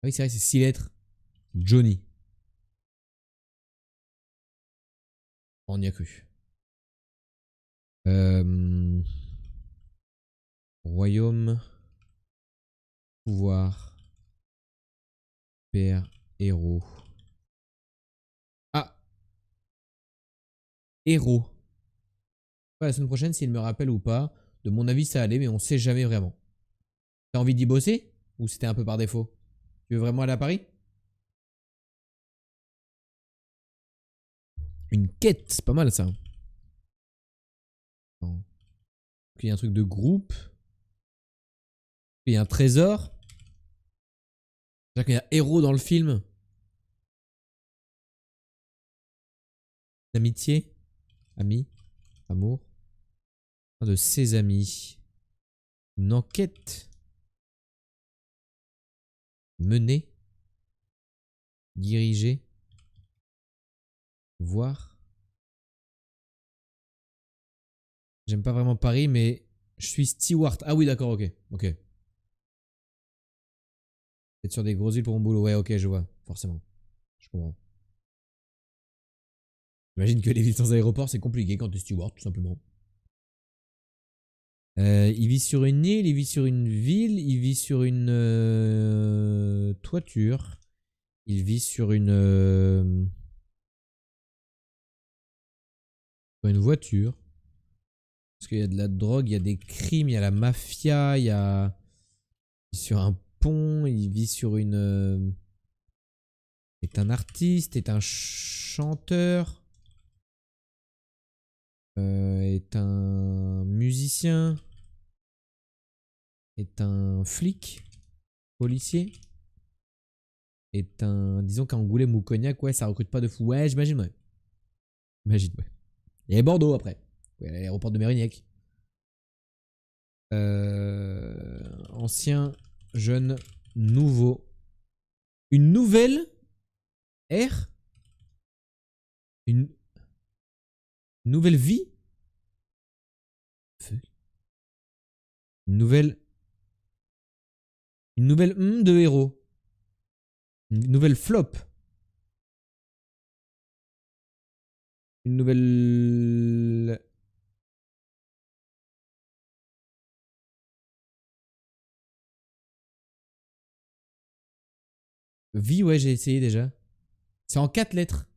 Ah oui, c'est vrai, c'est 6 lettres. Johnny. On y a cru. Royaume. Pouvoir. Père. Héros. Ah. Héros. Pas la semaine prochaine s'il me rappelle ou pas. De mon avis, ça allait, mais on sait jamais vraiment. T'as envie d'y bosser? Ou c'était un peu par défaut? Tu veux vraiment aller à Paris? Une quête, c'est pas mal ça. Il y a un truc de groupe. Il y a un trésor. C'est-à-dire qu'il y a héros dans le film. L'amitié. Ami. Amour. Un de ses amis. Une enquête. Mener. Diriger. Voir. J'aime pas vraiment Paris, mais Je suis steward. Ah oui, d'accord, ok. Ok. Être sur des grosses îles pour mon boulot. Ouais, ok, je vois. Forcément. Je comprends. J'imagine que les villes sans aéroport, c'est compliqué quand t'es steward, tout simplement. Il vit sur une île, il vit sur une ville, il vit sur une toiture. Il vit sur une voiture. Parce qu'il y a de la drogue, il y a des crimes, il y a la mafia, il y a... Il vit sur un pont, il vit sur une... est un artiste, est un chanteur, est un musicien, est un flic, policier, est un... Disons qu'Angoulême ou Cognac, ouais, ça recrute pas de fou. Ouais, j'imagine, ouais. J'imagine, ouais. Et Bordeaux, après. Ouais, l'aéroport de Mérignac. Ancien, jeune, nouveau. Une nouvelle ère? Une nouvelle vie? Une nouvelle... Une nouvelle de héros. Une nouvelle flop. Une nouvelle... Vie, ouais, j'ai essayé déjà. C'est en 4 lettres.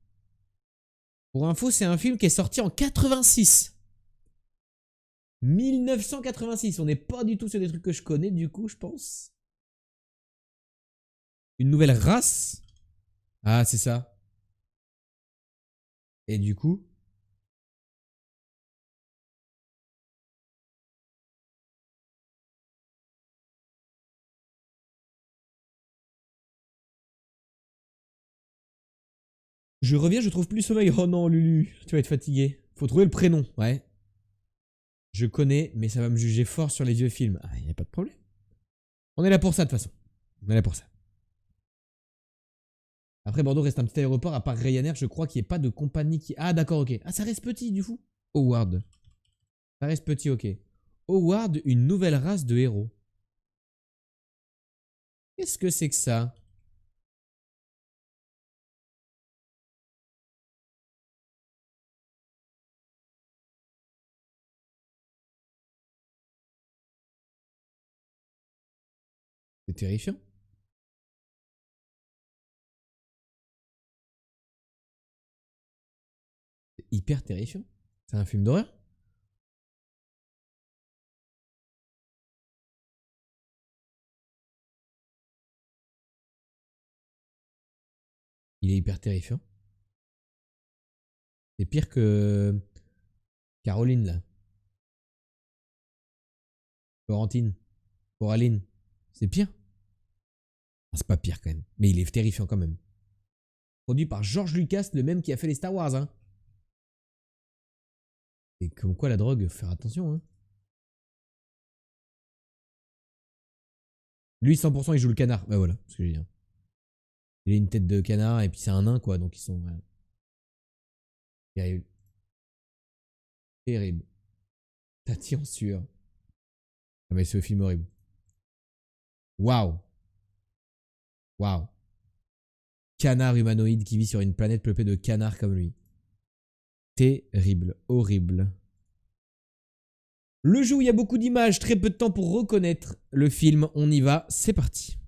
Pour info, c'est un film qui est sorti en 86. 1986. On n'est pas du tout sur des trucs que je connais, du coup, je pense. Une nouvelle race. Ah, c'est ça. Et du coup... Je reviens, je trouve plus le sommeil. Oh non, Lulu, tu vas être fatigué. Faut trouver le prénom, ouais. Je connais, mais ça va me juger fort sur les vieux films. Ah, y a pas de problème. On est là pour ça, de toute façon. On est là pour ça. Après, Bordeaux reste un petit aéroport, à part Ryanair, je crois qu'il n'y ait pas de compagnie qui... Ah, d'accord, ok. Ah, ça reste petit, du coup. Howard. Ça reste petit, ok. Howard, une nouvelle race de héros. Qu'est-ce que c'est que ça? C'est terrifiant. C'est hyper terrifiant. C'est un film d'horreur. Il est hyper terrifiant. C'est pire que Caroline, là. Florentine. Coraline. C'est pire. Ah, c'est pas pire, quand même. Mais il est terrifiant, quand même. Produit par George Lucas, le même qui a fait les Star Wars, hein. Et comme quoi, la drogue, faut faire attention, hein. Lui, 100%, il joue le canard. Bah voilà, ce que je veux dire. Il a une tête de canard et puis c'est un nain, quoi. Donc ils sont... terrible. Terrible. Tati en sueur. Ah mais c'est un film horrible. Waouh. Waouh. Canard humanoïde qui vit sur une planète peuplée de canards comme lui. Terrible. Horrible. Le jeu où il y a beaucoup d'images, très peu de temps pour reconnaître le film. On y va, c'est parti.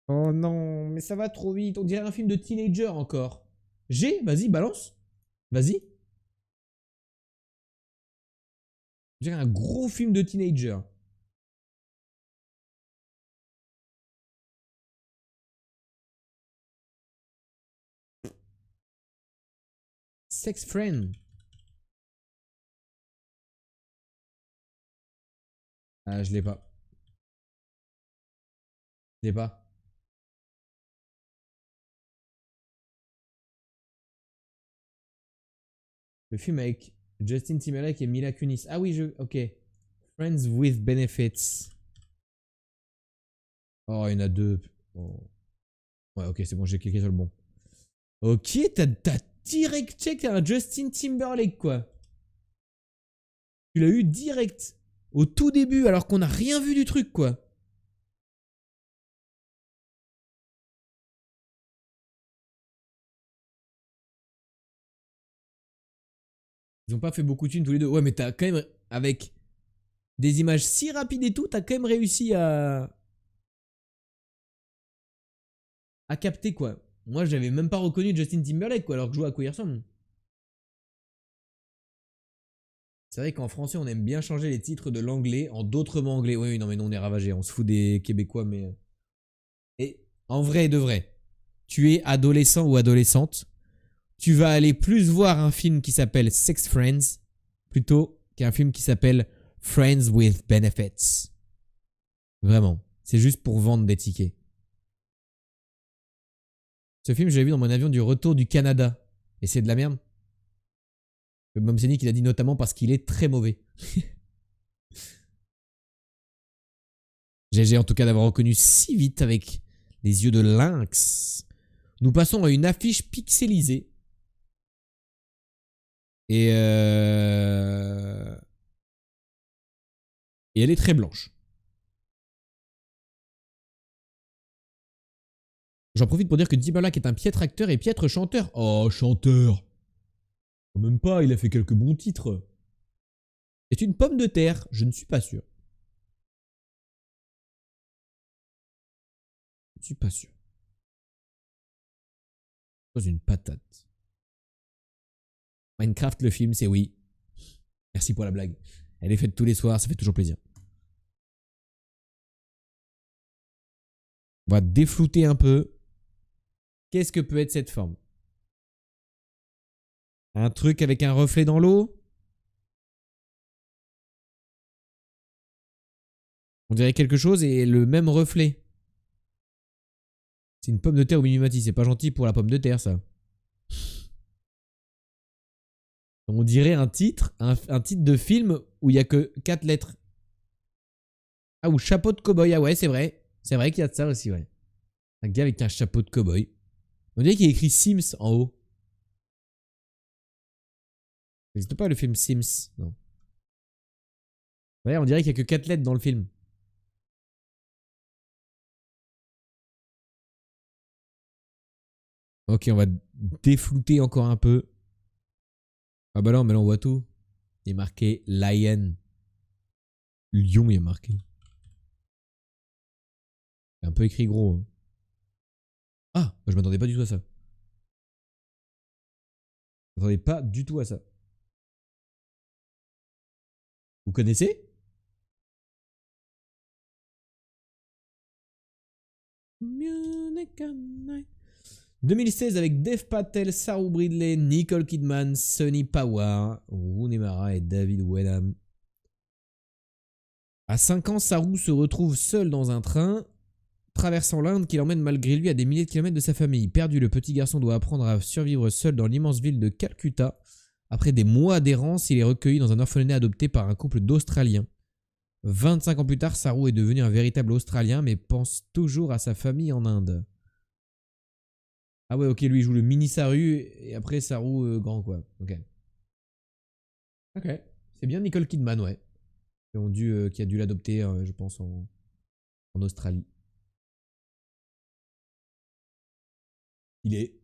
Oh non, mais ça va trop vite. On dirait un film de teenager encore. G, vas-y, balance. Vas-y. On dirait un gros film de teenager. Sex Friend. Ah, je l'ai pas. Je l'ai pas. Le film avec Justin Timberlake et Mila Kunis. Ah oui, ok. Friends with Benefits. Oh, il y en a deux. Oh. Ouais, ok, c'est bon, j'ai cliqué sur le bon. Ok, direct check un Justin Timberlake, quoi. Tu l'as eu direct. Au tout début, alors qu'on n'a rien vu du truc, quoi. Ils ont pas fait beaucoup de thunes tous les deux. Ouais, mais t'as quand même, avec des images si rapides et tout, t'as quand même réussi à capter, quoi. Moi, j'avais même pas reconnu Justin Timberlake, quoi, alors que je vois à quoi il ressemble. C'est vrai qu'en français, on aime bien changer les titres de l'anglais en d'autres mots anglais. Oui, non, mais non, on est ravagé. On se fout des Québécois, mais. Et en vrai et de vrai, tu es adolescent ou adolescente, tu vas aller plus voir un film qui s'appelle Sex Friends plutôt qu'un film qui s'appelle Friends with Benefits. Vraiment. C'est juste pour vendre des tickets. Ce film, je l'ai vu dans mon avion du retour du Canada. Et c'est de la merde. Le Momseni qu'il a dit notamment parce qu'il est très mauvais. GG en tout cas d'avoir reconnu si vite avec les yeux de lynx. Nous passons à une affiche pixelisée. Et elle est très blanche. J'en profite pour dire que Timberlake est un piètre acteur et piètre chanteur. Oh, chanteur. Même pas, il a fait quelques bons titres. C'est une pomme de terre, je ne suis pas sûr. Je ne suis pas sûr. Dans une patate. Minecraft, le film, c'est oui. Merci pour la blague. Elle est faite tous les soirs, ça fait toujours plaisir. On va déflouter un peu. Qu'est-ce que peut être cette forme? Un truc avec un reflet dans l'eau? On dirait quelque chose et le même reflet. C'est une pomme de terre au Minimati, c'est pas gentil pour la pomme de terre, ça. On dirait un titre de film où il y a que 4 lettres. Ah, ou chapeau de cow-boy. Ah ouais, c'est vrai. C'est vrai qu'il y a de ça aussi, ouais. Un gars avec un chapeau de cow-boy. On dirait qu'il y a écrit Sims en haut. Ça n'existe pas le film Sims, non. Ouais, on dirait qu'il y a que 4 lettres dans le film. Ok, on va déflouter encore un peu. Ah bah non, mais là on voit tout. Il est marqué Lion. Lion, il est marqué. C'est un peu écrit gros. Hein. Ah, bah je m'attendais pas du tout à ça. Je m'attendais pas du tout à ça. Vous connaissez? Munich at night. 2016 avec Dev Patel, Saru Bridley, Nicole Kidman, Sonny Power, Rooney Mara et David Wenham. À 5 ans, Saru se retrouve seul dans un train, traversant l'Inde qui l'emmène malgré lui à des milliers de kilomètres de sa famille. Perdu, le petit garçon doit apprendre à survivre seul dans l'immense ville de Calcutta. Après des mois d'errance, il est recueilli dans un orphelinat adopté par un couple d'Australiens. 25 ans plus tard, Saru est devenu un véritable Australien, mais pense toujours à sa famille en Inde. Ah ouais, ok, lui il joue le mini Saru, et après Saru grand, quoi. Ok. Ok. C'est bien Nicole Kidman, ouais. Qui a dû l'adopter, je pense, en Australie. Il est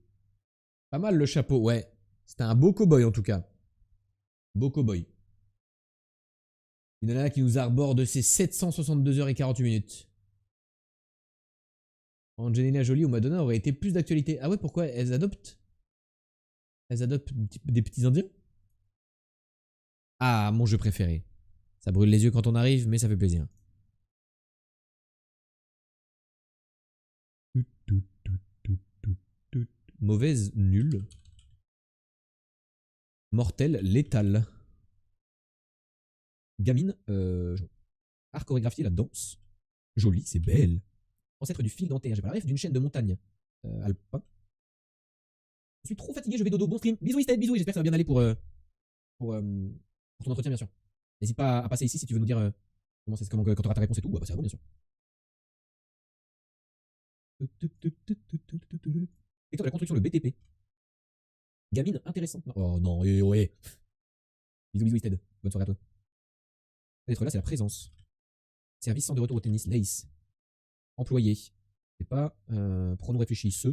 pas mal le chapeau, ouais. C'était un beau cow-boy en tout cas. Beau cow-boy. Une nana qui nous arbore de ses 762 heures et 48 minutes. Angelina Jolie ou Madonna auraient été plus d'actualité. Ah ouais, pourquoi elles adoptent? Elles adoptent des petits indiens? Ah, mon jeu préféré. Ça brûle les yeux quand on arrive, mais ça fait plaisir. Mauvaise, nulle. Mortelle, létale. Gamine, art chorégraphié, la danse. Jolie, c'est belle. Ancêtre du fil dentaire, j'ai pas la ref, d'une chaîne de montagne. Alpin. Je suis trop fatigué, je vais dodo. Bon stream. Bisous, Isted, bisous. J'espère que ça va bien aller pour ton entretien, bien sûr. N'hésite pas à passer ici si tu veux nous dire comment quand tu auras ta réponse et tout. Bah, c'est à vous, bien sûr. Secteur de la construction, le BTP. Gamine intéressante. Oh non, eh, ouais. Bisous, bisous, Ted. Bonne soirée à toi. D'être là, c'est la présence. Service, centre de retour au tennis, Lace. Employé. C'est pas pronom réfléchi, ce.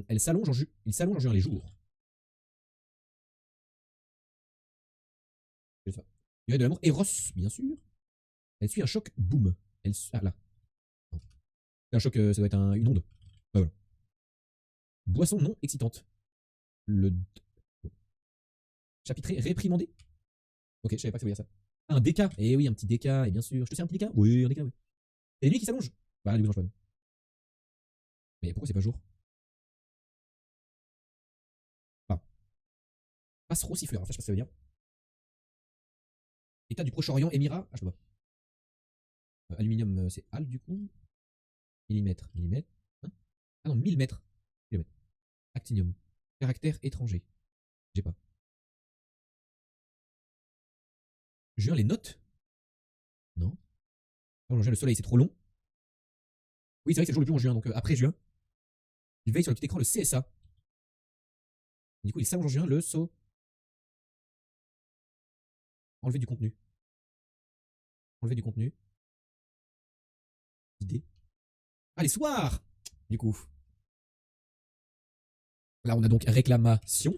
Elle s'allonge en il s'allonge en juin les jours. C'est ça. Il y a de l'amour. Eros, bien sûr. Elle suit un choc, boum. Ah là. Un choc, ça doit être une onde. Ah, voilà. Boisson non excitante. Le. Chapitré réprimandé. Ok, je savais pas que ça voulait dire ça. Un DK. Eh oui, un petit DK. Et bien sûr. Je te sais un petit DK. Oui, un DK, oui. Et lui qui s'allonge. Bah, du coup, non, je sais pas. Mais pourquoi c'est pas jour? Ah. Passereau siffleur. Ça, je sais pas ce que ça veut dire. État du Proche-Orient, Émirat. Ah, je sais pas. Aluminium, c'est Al du coup. Millimètre. Millimètre. Hein, ah non, 1000 mètres. Kilomètre. Actinium. Caractère étranger. J'ai pas. Juin, les notes? Non. Non, le soleil, c'est trop long. Oui, c'est vrai que c'est le jour le plus long en juin, donc après juin. Il veille sur le petit écran le CSA. Et du coup, il s'allonge en juin le saut. Enlever du contenu. Enlever du contenu. Idée. Ah, les soirs! Du coup. Là, on a donc réclamation.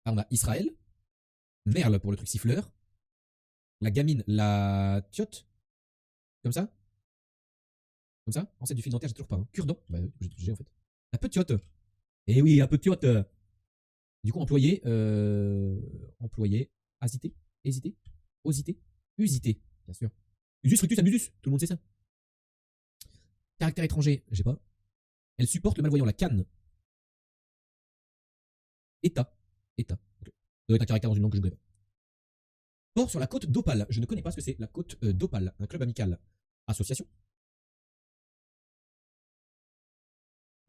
Là, on a Israël. Merle pour le truc siffleur. La gamine, la tiote. Comme ça. Comme ça. Ancêtre du fil dentaire, j'ai toujours pas. Hein. Cure-dent. Bah, j'ai en fait. La petiote. Eh oui, un petiote. Du coup, employé. Employé. Hésiter. Hésiter. Ositer. Usiter. Bien sûr. Usus, fructus, abusus. Tout le monde sait ça. Caractère étranger. J'ai pas. Elle supporte le malvoyant. La canne. État. État. Okay. Ça doit être un caractère dans une langue que je ne connais pas. Port sur la côte d'Opale. Je ne connais pas ce que c'est. La côte d'Opale. Un club amical. Association.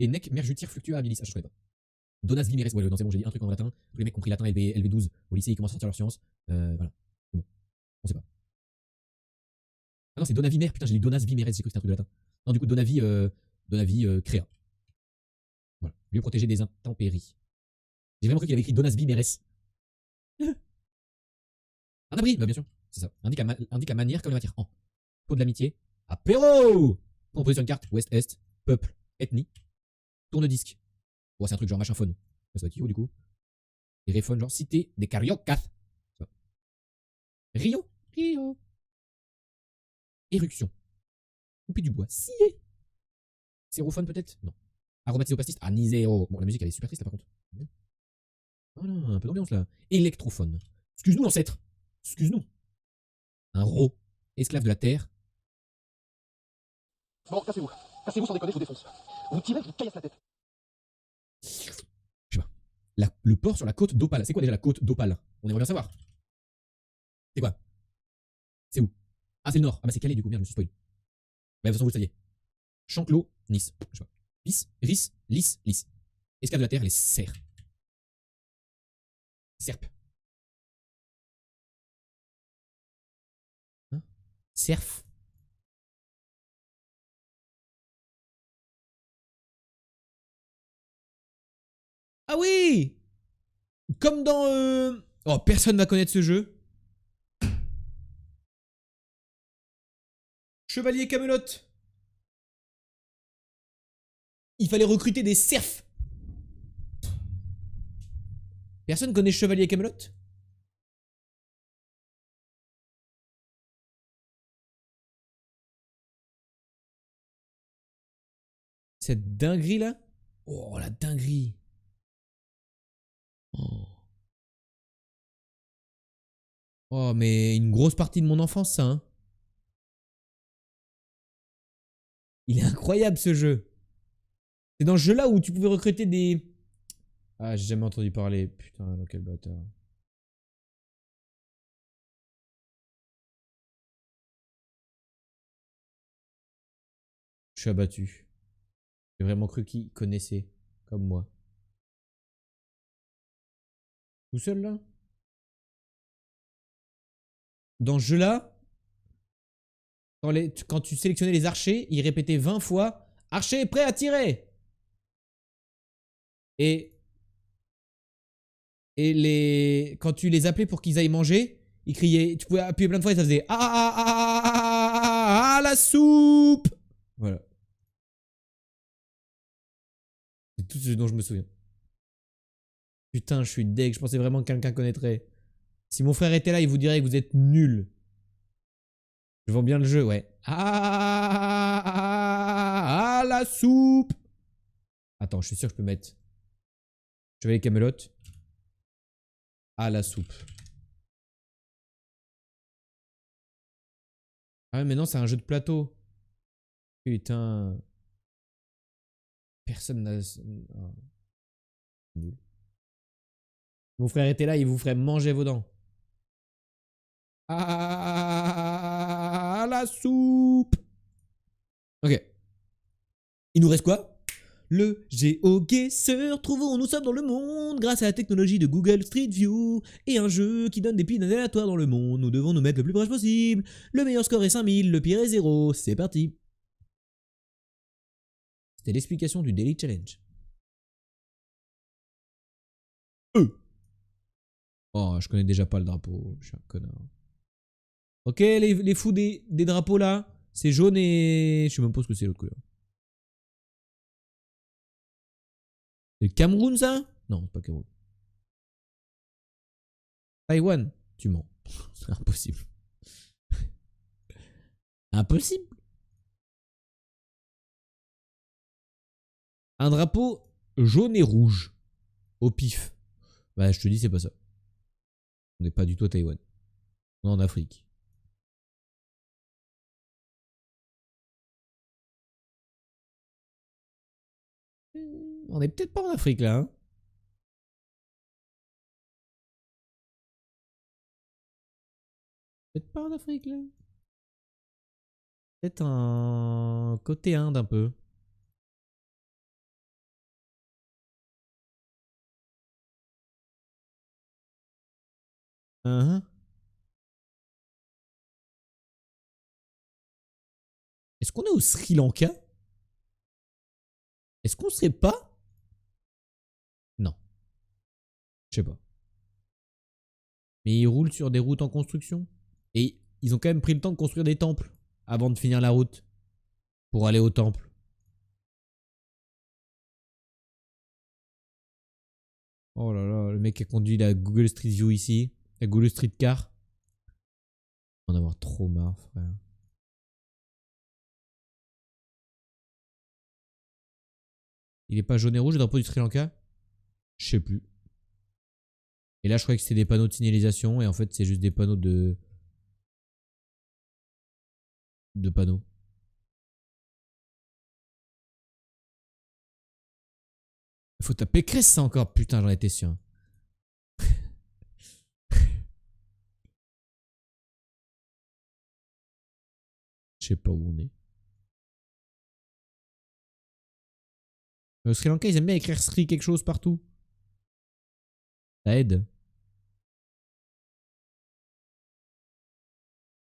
Et nec merjutir fluctua habilis. Ah, je ne connais pas. Donas vimeres. Ouais, non, c'est bon, j'ai dit un truc en latin. Tous les mecs qui ont pris latin LV12 au lycée, ils commencent à sortir leur science. Voilà. C'est bon. On sait pas. Ah non, c'est Donavimer. Putain, j'ai dit Donas vimeres. J'ai cru que c'était un truc de latin. Non, du coup, Donavi créa. Voilà. Lieu protégé des intempéries. J'ai vraiment cru qu'il avait écrit Donas vimeres. Un abri, bah bien sûr, c'est ça. Indique la manière comme la matière. En. Pot de l'amitié. Apéro. Composition de carte. Ouest-Est. Peuple. Ethnie. Tourne-disque. Bon, c'est un truc genre machin phone. Ça va être Kyo du coup. Et Réphone, genre cité des Cariocas. Rio. Rio. Éruption. Couper du bois. Scié. Sérophone peut-être? Non. Aromatisopastiste. Ah, Niseo. Bon, la musique elle est super triste là par contre. Voilà, un peu d'ambiance là. Électrophone. Excuse-nous l'ancêtre. Excuse-nous. Un ro. Esclave de la terre. Bon, cassez-vous. Cassez-vous sans déconner, je vous défonce. Vous tirez, je vous caillasse la tête. Je sais pas. Le port sur la côte d'Opale. C'est quoi déjà la côte d'Opale? On aimerait bien savoir. C'est quoi? C'est où? Ah, c'est le nord. Ah bah c'est Calais du coup. Merde, je me suis spoil. Bah de toute façon, vous le saviez. Chanclos, Nice. Je sais pas. Pis, Ris, Lys, Lys. Esclave de la terre, les cerfs. Serpe. Hein? Cerf. Ah oui! Comme dans... Oh, personne va connaître ce jeu. Chevalier Camelot. Il fallait recruter des serfs. Personne connaît Chevalier Camelot? Cette dinguerie là? Oh la dinguerie. Oh. Oh mais une grosse partie de mon enfance ça hein. Il est incroyable ce jeu. C'est dans ce jeu là où tu pouvais recruter des... Ah j'ai jamais entendu parler. Putain quel bâtard. Je suis abattu. J'ai vraiment cru qu'il connaissait. Comme moi. Tout seul là? Dans ce jeu là, quand tu sélectionnais les archers, ils répétaient 20 fois « Archer est prêt à tirer !» Et quand tu les appelais pour qu'ils aillent manger, ils criaient. Tu pouvais appuyer plein de fois et ça faisait ah la soupe. Voilà. C'est tout ce dont je me souviens. Putain, je suis deg. Je pensais vraiment que quelqu'un connaîtrait. Si mon frère était là, il vous dirait que vous êtes nuls. Je vends bien le jeu, ouais. Ah la soupe. Attends, je suis sûr que je peux mettre. Je vais les camelotes. Ah la soupe. Ah ouais, mais non, c'est un jeu de plateau. Putain. Personne n'a. Ah. Nul. Mon frère était là, il vous ferait manger vos dents. Ah la soupe. Ok. Il nous reste quoi? Le GeoGuessr. Trouvons où nous sommes dans le monde grâce à la technologie de Google Street View et un jeu qui donne des pins aléatoires dans le monde. Nous devons nous mettre le plus proche possible. Le meilleur score est 5000, le pire est 0. C'est parti. C'était l'explication du Daily Challenge. Oh, je connais déjà pas le drapeau. Je suis un connard. Ok, les fous des drapeaux là, c'est jaune et. Je sais même pas ce que c'est l'autre couleur. C'est le Cameroun ça? Non, c'est pas le Cameroun. Taïwan? Tu mens. C'est impossible. Impossible. Un drapeau jaune et rouge. Au pif. Bah, je te dis, c'est pas ça. On n'est pas du tout à Taïwan. On est en Afrique. On est peut-être pas en Afrique là. Hein, peut-être pas en Afrique là. Peut-être un côté Inde un peu. Uh-huh. Est-ce qu'on est au Sri Lanka? Est-ce qu'on serait pas? Non. Je sais pas. Mais ils roulent sur des routes en construction. Et ils ont quand même pris le temps de construire des temples avant de finir la route pour aller au temple. Oh là là, le mec qui a conduit la Google Street View ici, la Google Street Car. On va en avoir trop marre, frère. Il est pas jaune et rouge le drapeau du Sri Lanka? Je sais plus. Et là, je croyais que c'était des panneaux de signalisation et en fait, c'est juste des panneaux de panneaux. Il faut taper Cress ça encore, putain, j'en étais sûr. Je sais pas où on est. Au Sri Lanka, ils aiment bien écrire Sri quelque chose partout. Ça aide.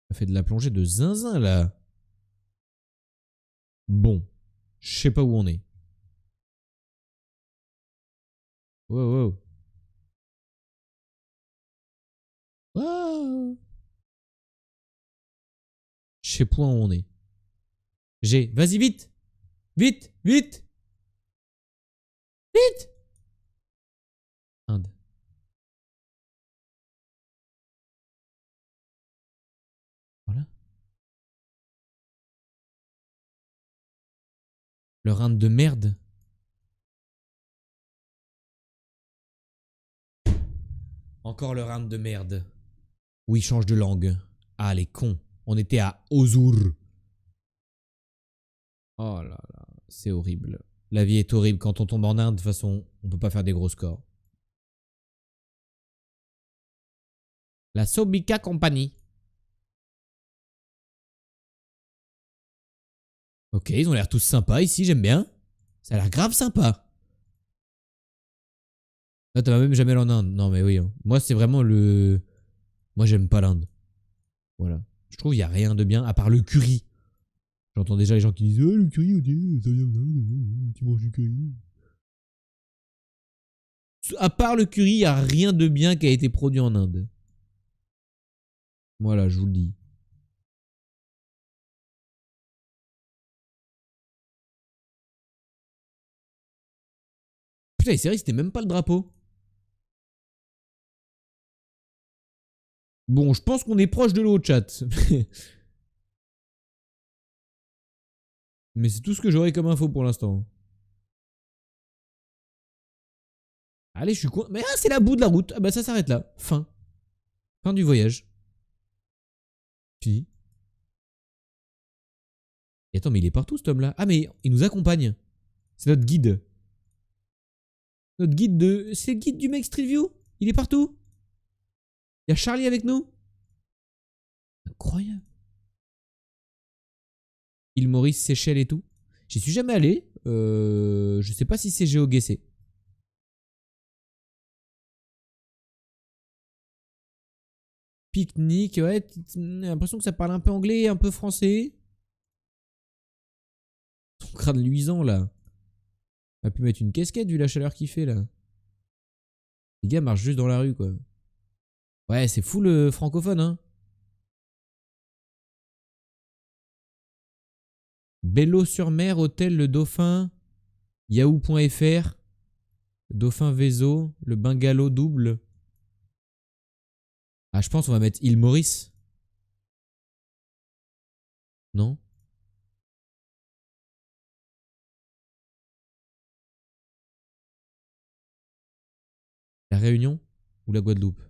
Ça fait de la plongée de zinzin là. Bon, je sais pas où on est. Wow, wow. Wow. Je sais pas où on est. J'ai. Vas-y, vite. Vite, vite. Vite. Inde. Voilà. Leur Inde de merde. Encore leur Inde de merde. Oui, change de langue. Ah, les cons. On était à Ozur. Oh là là, c'est horrible. La vie est horrible. Quand on tombe en Inde, de toute façon, on peut pas faire des gros scores. La Sobika Company. Ok, ils ont l'air tous sympas ici, j'aime bien. Ça a l'air grave sympa. Là, t'as même jamais allé en Inde. Non, mais oui. Hein. Moi, c'est vraiment le. Moi, j'aime pas l'Inde. Voilà. Je trouve qu'il y a rien de bien à part le curry. J'entends déjà les gens qui disent oh, le curry, ça vient d'Inde. Tu manges du curry. À part le curry, il n'y a rien de bien qui a été produit en Inde. Voilà, je vous le dis. Putain, c'est vrai, c'était même pas le drapeau. Bon, je pense qu'on est proche de l'eau, chat. Mais c'est tout ce que j'aurai comme info pour l'instant. Allez, je suis con. Mais ah, c'est la bout de la route. Ah bah ça s'arrête là. Fin. Fin du voyage. Fini. Et attends, mais il est partout cet homme-là. Ah, mais il nous accompagne. C'est notre guide. Notre guide de. C'est le guide du mec Street View. Il est partout. Il y a Charlie avec nous. Incroyable. Île Maurice, Seychelles et tout. J'y suis jamais allé. Je sais pas si c'est GeoGuessr. Pique-nique, ouais. J'ai l'impression que ça parle un peu anglais, un peu français. Son crâne luisant là. On a pu mettre une casquette vu la chaleur qu'il fait là. Les gars marchent juste dans la rue quoi. Ouais, c'est fou le francophone hein. Bello-sur-Mer, hôtel Le Dauphin, Yahoo.fr, Dauphin Vezo, le Bungalow double. Ah, je pense qu'on va mettre île Maurice. Non? La Réunion ou la Guadeloupe?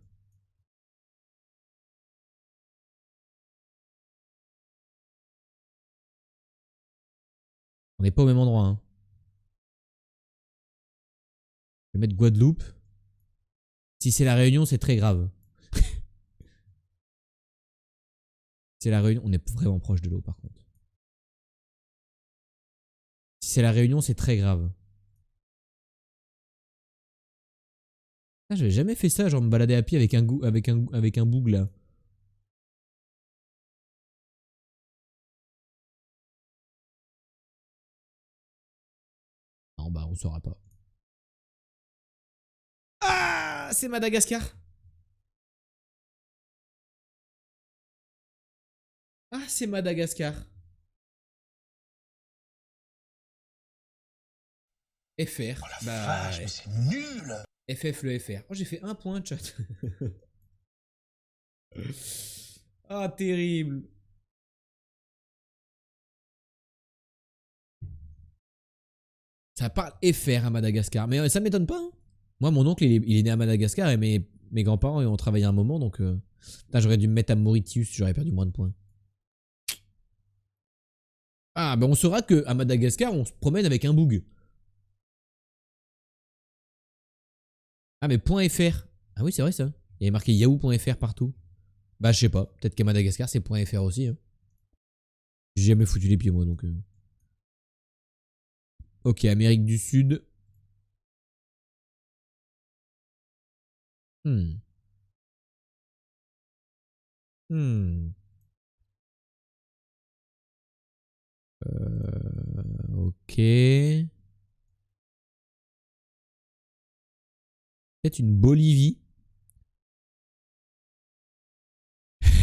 On n'est pas au même endroit. Hein. Je vais mettre Guadeloupe. Si c'est la Réunion, c'est très grave. C'est la Réunion, on est vraiment proche de l'eau par contre. Si c'est la Réunion, c'est très grave. Ah, j'avais jamais fait ça, genre me balader à pied avec un boug là. Non, bah on saura pas. Ah, c'est Madagascar. Ah, c'est Madagascar. FR. Oh la Bah, vache, mais c'est nul. FF le FR. Oh, j'ai fait un point, chat. Ah, terrible. Ça parle FR à Madagascar. Mais ça m'étonne pas. Hein. Moi, mon oncle, il est né à Madagascar et mes grands-parents ils ont travaillé un moment. Donc, j'aurais dû me mettre à Mauritius. J'aurais perdu moins de points. Ah, ben on saura qu'à Madagascar, on se promène avec un boug. Ah, mais .fr. Ah oui, c'est vrai ça. Il y avait marqué yahoo.fr partout. Bah, je sais pas. Peut-être qu'à Madagascar, c'est .fr aussi. Hein. J'ai jamais foutu les pieds, moi, donc. Ok, Amérique du Sud. Hmm. Hmm. Ok. Peut-être une Bolivie.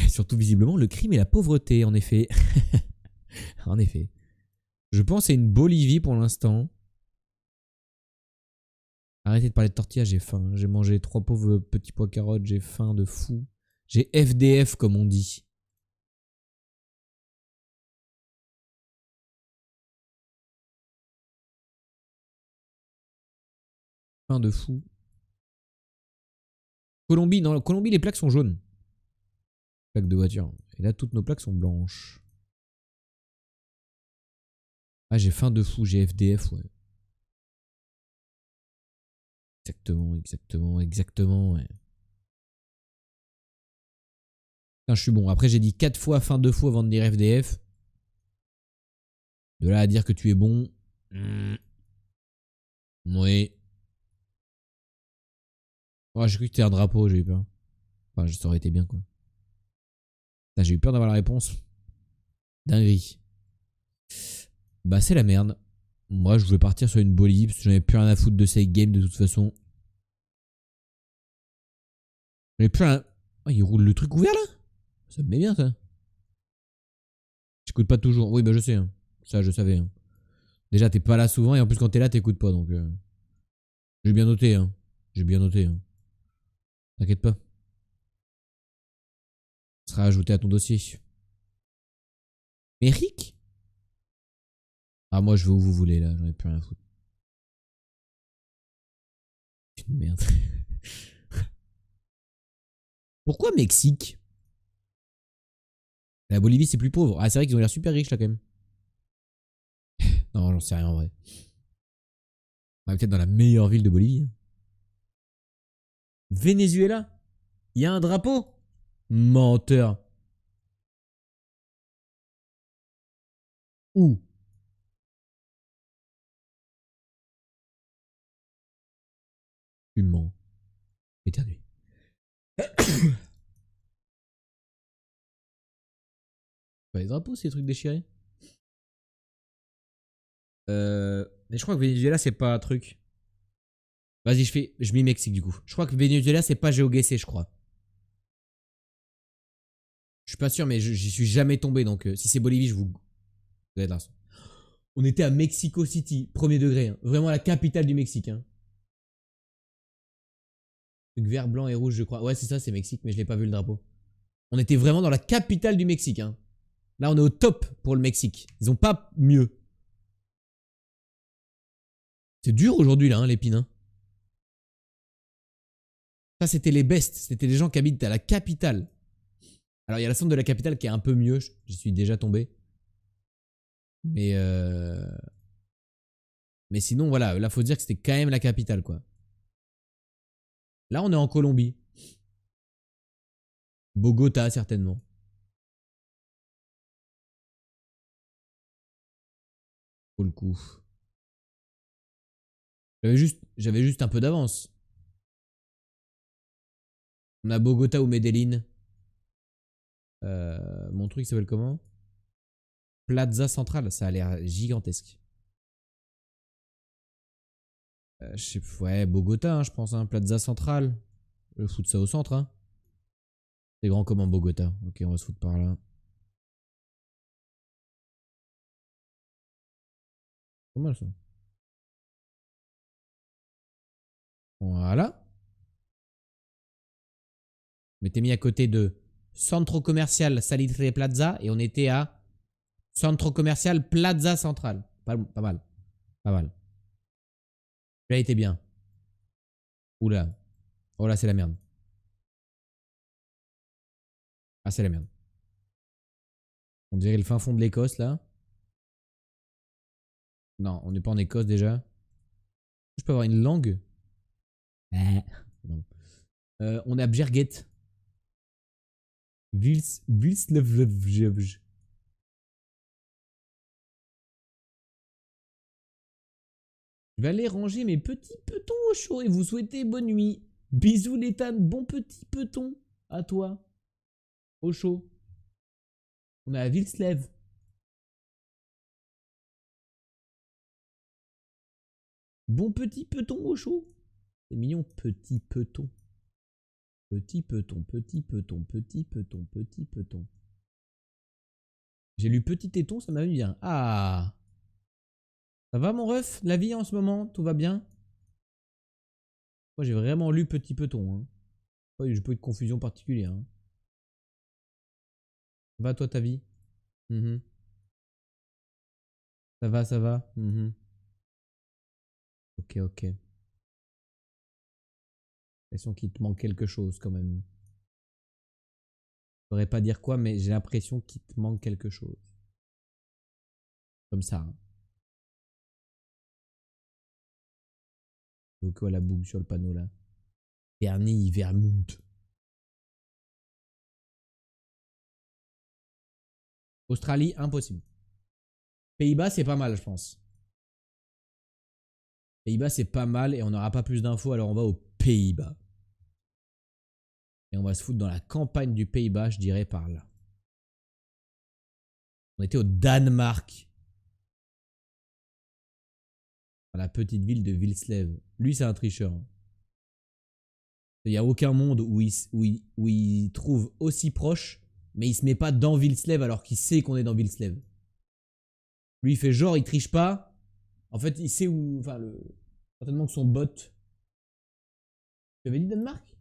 Surtout visiblement le crime et la pauvreté, en effet. En effet. Je pense à une Bolivie pour l'instant. Arrêtez de parler de tortilla, j'ai faim. J'ai mangé 3 pauvres petits pois carottes, j'ai faim de fou. J'ai FDF comme on dit. Faim de fou. Colombie, non, Colombie les plaques sont jaunes. Plaques de voiture. Et là toutes nos plaques sont blanches. Ah j'ai faim de fou, j'ai FDF, ouais. Exactement, exactement, exactement, ouais. Putain, je suis bon. Après j'ai dit 4 fois faim de fou avant de dire FDF. De là à dire que tu es bon. Oui. Oh, j'ai cru que c'était un drapeau, j'ai eu peur. Enfin, ça aurait été bien, quoi. Putain, j'ai eu peur d'avoir la réponse. Dinguerie. Bah, c'est la merde. Moi, je voulais partir sur une Bolivie parce que j'en avais plus rien à foutre de ces games de toute façon. J'avais plus un... Oh, il roule le truc ouvert là. Ça me met bien ça. J'écoute pas toujours. Oui, bah je sais. Hein. Ça, je savais. Hein. Déjà, t'es pas là souvent et en plus, quand t'es là, t'écoutes pas. Donc, j'ai bien noté. Hein. J'ai bien noté. Hein. T'inquiète pas. Ça sera ajouté à ton dossier. Eric? Ah, moi, je vais où vous voulez là. J'en ai plus rien à foutre. Une merde. Pourquoi Mexique? La Bolivie, c'est plus pauvre. Ah, c'est vrai qu'ils ont l'air super riches là quand même. Non, j'en sais rien en vrai. On est peut-être dans la meilleure ville de Bolivie. Venezuela? Il y a un drapeau? Menteur. Où? Tu mens. Éternué. Pas les drapeaux, c'est les trucs déchirés. Mais je crois que Venezuela, c'est pas un truc. Vas-y, je mets Mexique du coup. Je crois que Venezuela, c'est pas GeoGuessr, je crois. Je suis pas sûr, mais j'y suis jamais tombé. Donc, si c'est Bolivie, je vous. Vous êtes là. On était à Mexico City, premier degré. Hein. Vraiment la capitale du Mexique. Hein. Truc vert, blanc et rouge, je crois. Ouais, c'est ça, c'est Mexique, mais je l'ai pas vu le drapeau. On était vraiment dans la capitale du Mexique. Hein. Là, on est au top pour le Mexique. Ils ont pas mieux. C'est dur aujourd'hui, là, hein, l'épine. Hein. Ça, c'était les bestes. C'était les gens qui habitent à la capitale. Alors, il y a la centre de la capitale qui est un peu mieux. J'y suis déjà tombé. Mais sinon, voilà. Là, faut dire que c'était quand même la capitale, quoi. Là, on est en Colombie. Bogota, certainement. Pour le coup. J'avais juste un peu d'avance. On a Bogota ou Medellín. Mon truc s'appelle comment? Plaza Central. Ça a l'air gigantesque. Ouais, Bogota, hein, je pense. Hein, Plaza Central. Je vais foutre ça au centre. Hein. C'est grand comme en Bogota. Ok, on va se foutre par là. Pas mal ça. Voilà. Je m'étais mis à côté de Centro Comercial Salitre Plaza et on était à Centro Comercial Plaza Central. Pas mal. Pas mal. Là, était bien. Oula. Oh là, c'est la merde. Ah, c'est la merde. On dirait le fin fond de l'Écosse là. Non, on n'est pas en Écosse déjà. Je peux avoir une langue? Non. On est à Bjerget. Vilslevlevjevj. Je vais aller ranger mes petits petons au chaud et vous souhaiter bonne nuit. Bisous Létan, bon petit peton à toi. Au chaud. On est à Vilslev. Bon petit peton au chaud. C'est mignon, petit peton. Petit peton, petit peton, petit peton, petit peton. J'ai lu petit téton, ça m'a mis bien. Ah. Ça va mon ref? La vie en ce moment, tout va bien? Moi j'ai vraiment lu petit peton. Hein. J'ai pas eu de confusion particulière. Hein. Ça va toi ta vie? Ça va, ça va. Ok, ok. L'impression qu'il te manque quelque chose quand même. Je saurais pas dire quoi, mais j'ai l'impression qu'il te manque quelque chose. Comme ça. Hein. Donc voilà la boum sur le panneau là. Bernie Vermouth. Australie, impossible. Pays-Bas, c'est pas mal, je pense. Pays-Bas, c'est pas mal et on n'aura pas plus d'infos, alors on va aux Pays-Bas. Et on va se foutre dans la campagne du Pays-Bas, je dirais par là. On était au Danemark. Dans la petite ville de Vilslev. Lui, c'est un tricheur. Hein. Il n'y a aucun monde où il trouve aussi proche, mais il se met pas dans Vilslev alors qu'il sait qu'on est dans Vilslev. Lui, il fait genre, il triche pas. En fait, il sait où... Enfin, certainement que son bot... Tu avais dit Danemark?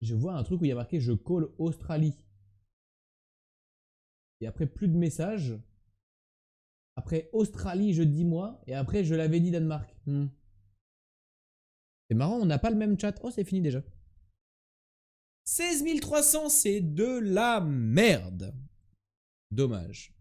Je vois un truc où il y a marqué « Je call Australie ». Et après, plus de messages. Après Australie, je dis moi. Et après, je l'avais dit Danemark. C'est marrant, on n'a pas le même chat. Oh, c'est fini déjà. 16 300, c'est de la merde. Dommage.